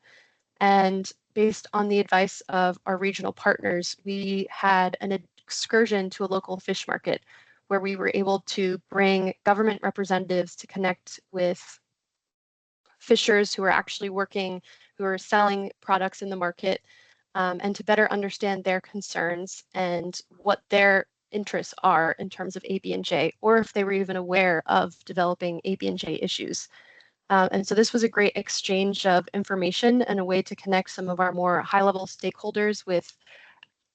And based on the advice of our regional partners, we had an excursion to a local fish market where we were able to bring government representatives to connect with fishers who are actually working, who are selling products in the market, and to better understand their concerns and what their interests are in terms of ABNJ, or if they were even aware of developing ABNJ issues. And so this was a great exchange of information and a way to connect some of our more high-level stakeholders with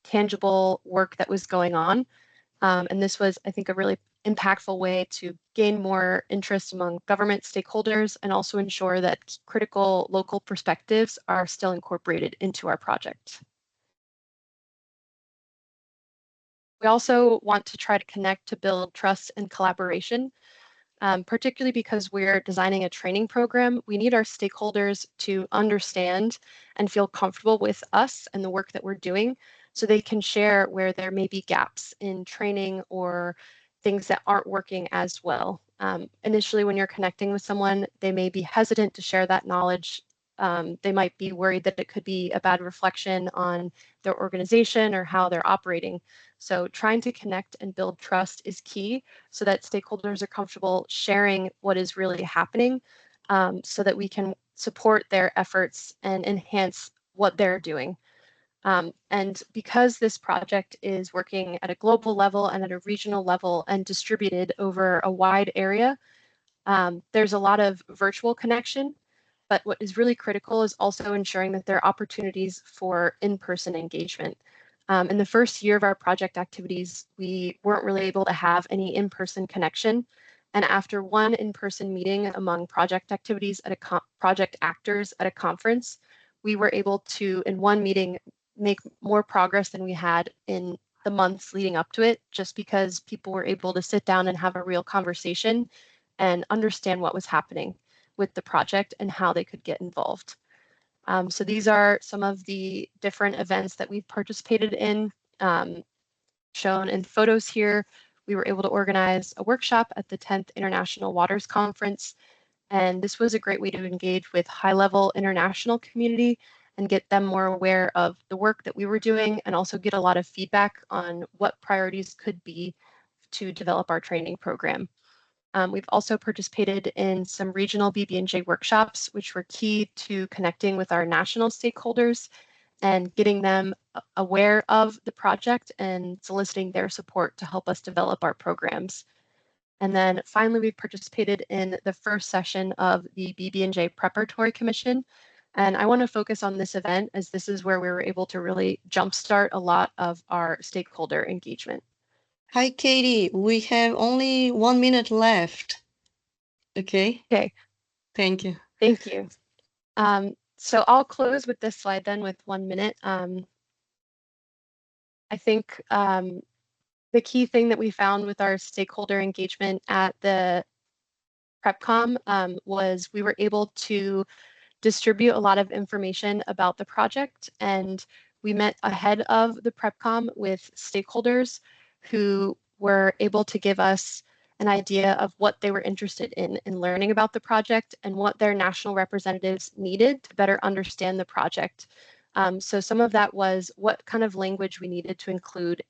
tangible work that was going on. And this was, I think, a really impactful way to gain more interest among government stakeholders and also ensure that critical local perspectives are still incorporated into our project. We also want to try to connect to build trust and collaboration. particularly because we're designing a training program. We need our stakeholders to understand and feel comfortable with us and the work that we're doing so they can share where there may be gaps in training or things that aren't working as well. Initially, when you're connecting with someone, they may be hesitant to share that knowledge. They might be worried that it could be a bad reflection on their organization or how they're operating. So trying to connect and build trust is key so that stakeholders are comfortable sharing what is really happening so that we can support their efforts and enhance what they're doing. And because this project is working at a global level and at a regional level and distributed over a wide area, there's a lot of virtual connection. But what is really critical is also ensuring that there are opportunities for in-person engagement. In the first year of our project activities, we weren't really able to have any in-person connection. And after one in-person meeting among project activities at a project actors at a conference, we were able to, in one meeting, make more progress than we had in the months leading up to it, just because people were able to sit down and have a real conversation and understand what was happening with the project and how they could get involved. So these are some of the different events that we've participated in, shown in photos here. We were able to organize a workshop at the 10th International Waters Conference, and this was a great way to engage with high-level international community and get them more aware of the work that we were doing and also get a lot of feedback on what priorities could be to develop our training program. We've also participated in some regional BBNJ workshops, which were key to connecting with our national stakeholders and getting them aware of the project and soliciting their support to help us develop our programs. And then finally, we participated in the first session of the BBNJ Preparatory Commission. And I want to focus on this event as this is where we were able to really jumpstart a lot of our stakeholder engagement.
Hi, Katie. We have only 1 minute left. Okay.
Okay.
Thank you.
Thank you. So I'll close with this slide then with 1 minute. I think the key thing that we found with our stakeholder engagement at the PrepCom was we were able to distribute a lot of information about the project, and we met ahead of the PrepCom with stakeholders who were able to give us an idea of what they were interested in learning about the project and what their national representatives needed to better understand the project. So some of that was what kind of language we needed to include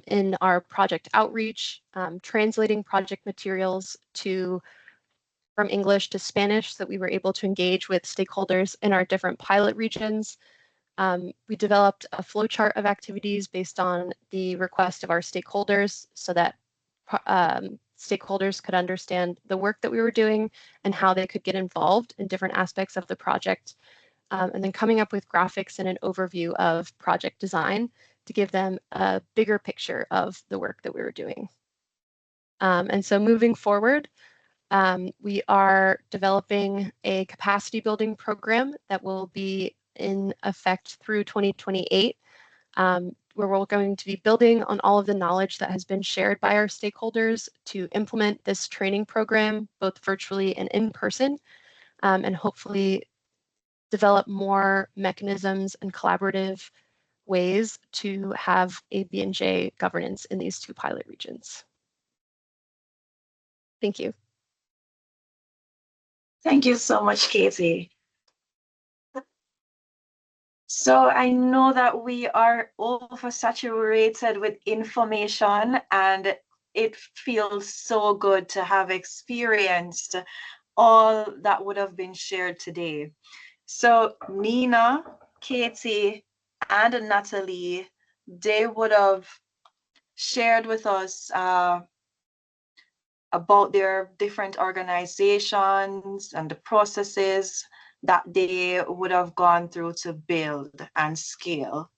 in our project outreach, translating project materials from English to Spanish so that we were able to engage with stakeholders in our different pilot regions. We developed a flowchart of activities based on the request of our stakeholders so that stakeholders could understand the work that we were doing and how they could get involved in different aspects of the project. And then coming up with graphics and an overview of project design to give them a bigger picture of the work that we were doing. And so moving forward, we are developing a capacity building program that will be in effect through 2028, where we're going to be building on all of the knowledge that has been shared by our stakeholders to implement this training program, both virtually and in person, and hopefully develop more mechanisms and collaborative ways to have a BNJ governance in these two pilot regions. Thank you.
Thank you so much, Katie. So I know that we are oversaturated with information, and it feels so good to have experienced all that would have been shared today. So Nina, Katie, and Natalie, they would have shared with us about their different organizations and the processes that they would have gone through to build and scale.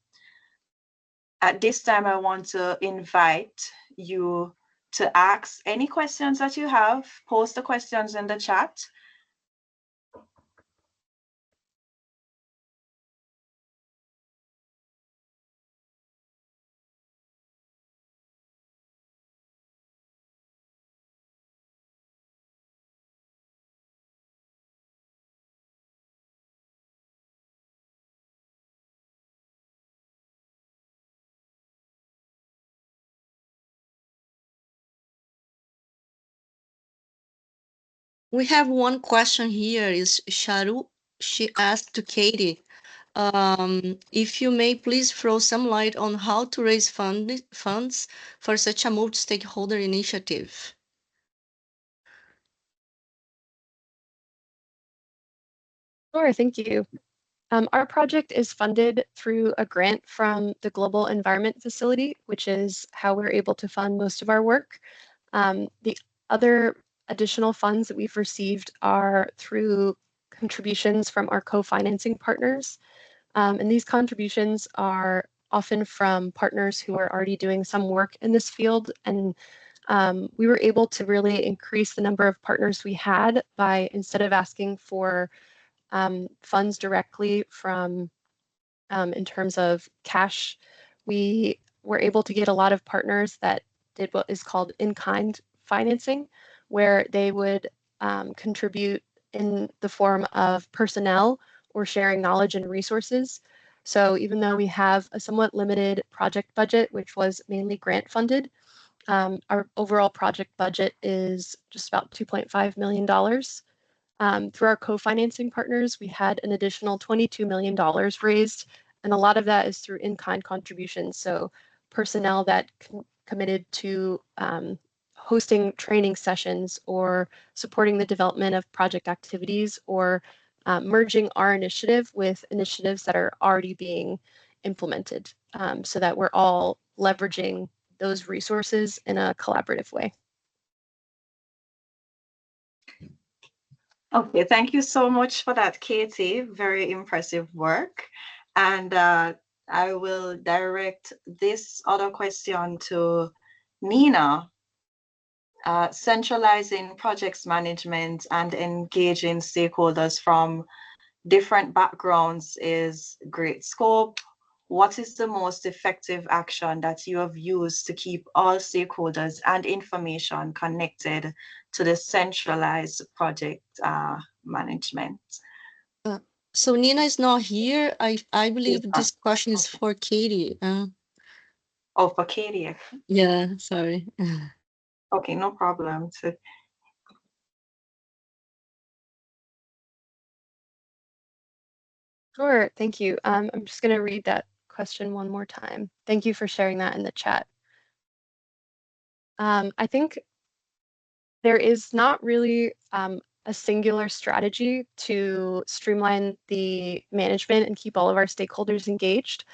At this time, I want to invite you to ask any questions that you have. Post the questions in the chat.
We have one question here. Is Sharu? She asked to Katie, if you may please throw some light on how to raise funds for such a multi-stakeholder initiative.
Sure, thank you. Our project is funded through a grant from the Global Environment Facility, which is how we're able to fund most of our work. The other additional funds that we've received are through contributions from our co-financing partners. And these contributions are often from partners who are already doing some work in this field. And we were able to really increase the number of partners we had by, instead of asking for funds directly from in terms of cash, we were able to get a lot of partners that did what is called in-kind financing, where they would contribute in the form of personnel or sharing knowledge and resources. So even though we have a somewhat limited project budget, which was mainly grant funded, our overall project budget is just about $2.5 million. Through our co-financing partners, we had an additional $22 million raised, and a lot of that is through in-kind contributions. So personnel that committed to hosting training sessions or supporting the development of project activities or merging our initiative with initiatives that are already being implemented so that we're all leveraging those resources in a collaborative way.
Okay, thank you so much for that, Katie. Very impressive work. And I will direct this other question to Nina. Centralizing projects management and engaging stakeholders from different backgrounds is great scope. What is the most effective action that you have used to keep all stakeholders and information connected to the centralized project management?
So Nina is not here. I believe this question is for Katie.
Oh, for Katie.
Yeah, sorry.
Okay, no problem. So,
Sure, thank you. I'm just going to read that question one more time. Thank you for sharing that in the chat. I think there is not really a singular strategy to streamline the management and keep all of our stakeholders engaged.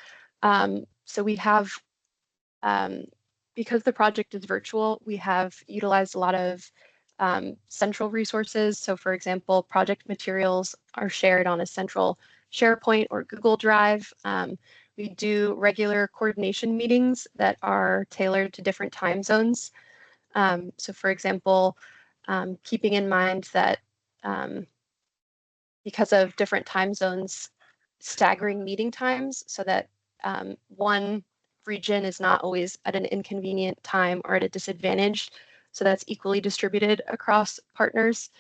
So we have, because the project is virtual, we have utilized a lot of central resources. So for example, project materials are shared on a central SharePoint or Google Drive. We do regular coordination meetings that are tailored to different time zones. So for example, keeping in mind that because of different time zones, staggering meeting times so that one region is not always at an inconvenient time or at a disadvantage. So that's equally distributed across partners.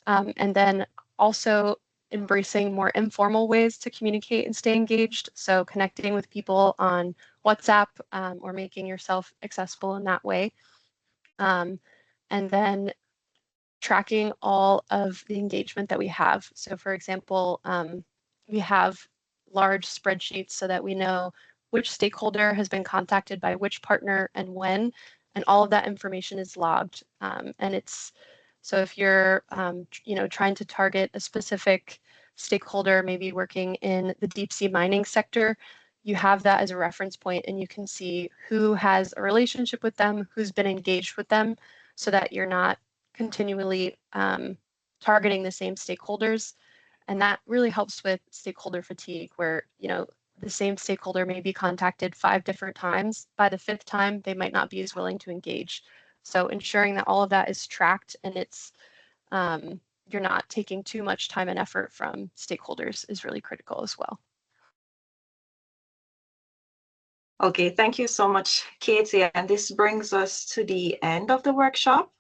And then also embracing more informal ways to communicate and stay engaged. So connecting with people on WhatsApp or making yourself accessible in that way. And then tracking all of the engagement that we have. So for example, we have large spreadsheets so that we know which stakeholder has been contacted by which partner and when, and all of that information is logged. And it's, so if you're trying to target a specific stakeholder, maybe working in the deep sea mining sector, you have that as a reference point and you can see who has a relationship with them, who's been engaged with them, so that you're not continually targeting the same stakeholders. And that really helps with stakeholder fatigue, where the same stakeholder may be contacted 5 different times. By the 5th time, they might not be as willing to engage. So ensuring that all of that is tracked and it's you're not taking too much time and effort from stakeholders is really critical as well.
okay, thank you so much, Katie. And this brings us to the end of the workshop.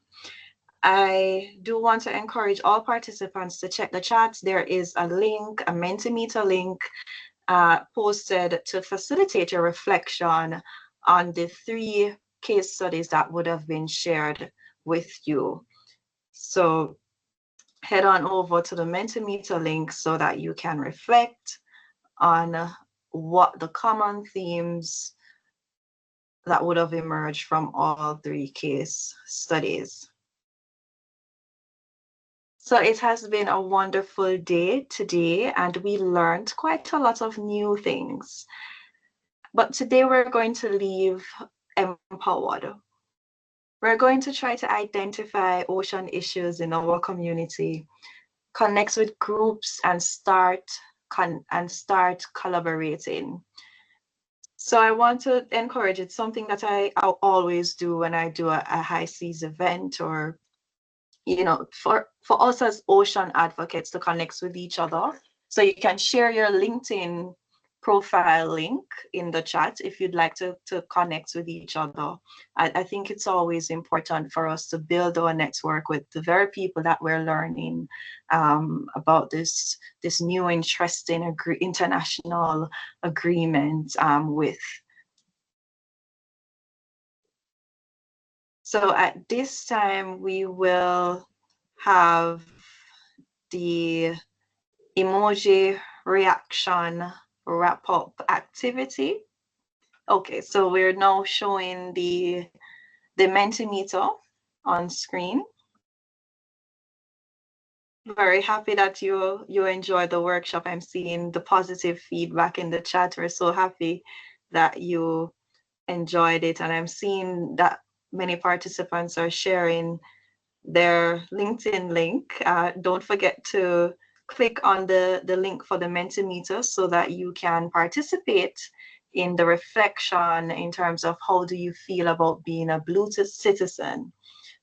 I do want to encourage all participants to check the chats. There is a link, a Mentimeter link posted to facilitate your reflection on the 3 case studies that would have been shared with you. So head on over to the Mentimeter link so that you can reflect on what the common themes that would have emerged from all 3 case studies. So it has been a wonderful day today, and we learned quite a lot of new things. But today we're going to leave empowered. We're going to try to identify ocean issues in our community, connect with groups, and start collaborating. So I want to encourage, it's something that I always do when I do a high seas event, or for us as ocean advocates to connect with each other. So you can share your LinkedIn profile link in the chat if you'd like to connect with each other. I think it's always important for us to build our network with the very people that we're learning about this new interesting international agreement with. So at this time, we will have the emoji reaction wrap up activity. Okay, so we're now showing the Mentimeter on screen. Very happy that you enjoyed the workshop. I'm seeing the positive feedback in the chat. We're so happy that you enjoyed it, and I'm seeing that many participants are sharing their LinkedIn link. Don't forget to click on the link for the Mentimeter so that you can participate in the reflection in terms of how do you feel about being a Blue citizen?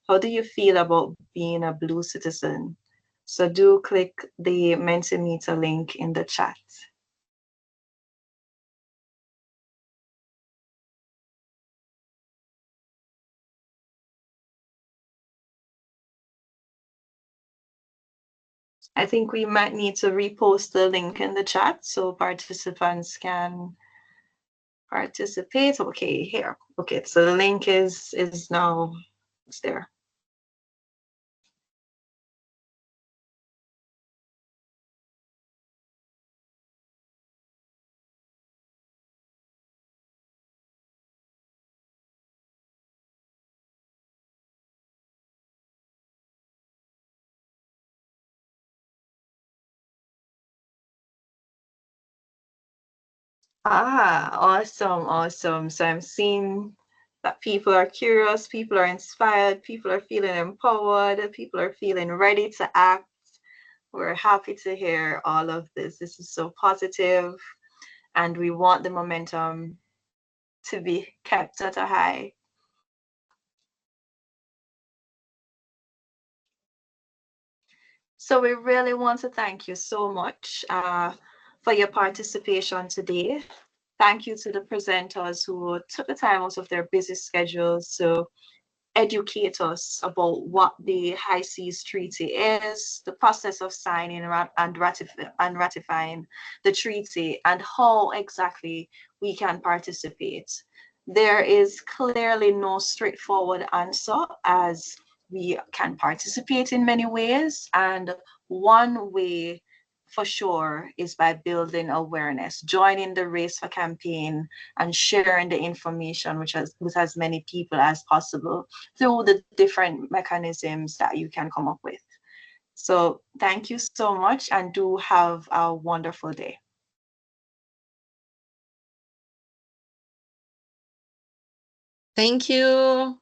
How do you feel about being a Blue citizen? So do click the Mentimeter link in the chat. I think we might need to repost the link in the chat so participants can participate. Okay, here. Okay, so the link is now, it's there. Awesome. So I'm seeing that people are curious, people are inspired, people are feeling empowered, people are feeling ready to act. We're happy to hear all of this. This is so positive, and we want the momentum to be kept at a high. So we really want to thank you so much for your participation today. Thank you to the presenters who took the time out of their busy schedules to educate us about what the High Seas Treaty is, the process of signing and ratifying the treaty, and how exactly we can participate. There is clearly no straightforward answer, as we can participate in many ways, and one way for sure is by building awareness, joining the Race for campaign, and sharing the information with as many people as possible through the different mechanisms that you can come up with. So thank you so much, and do have a wonderful day.
Thank you.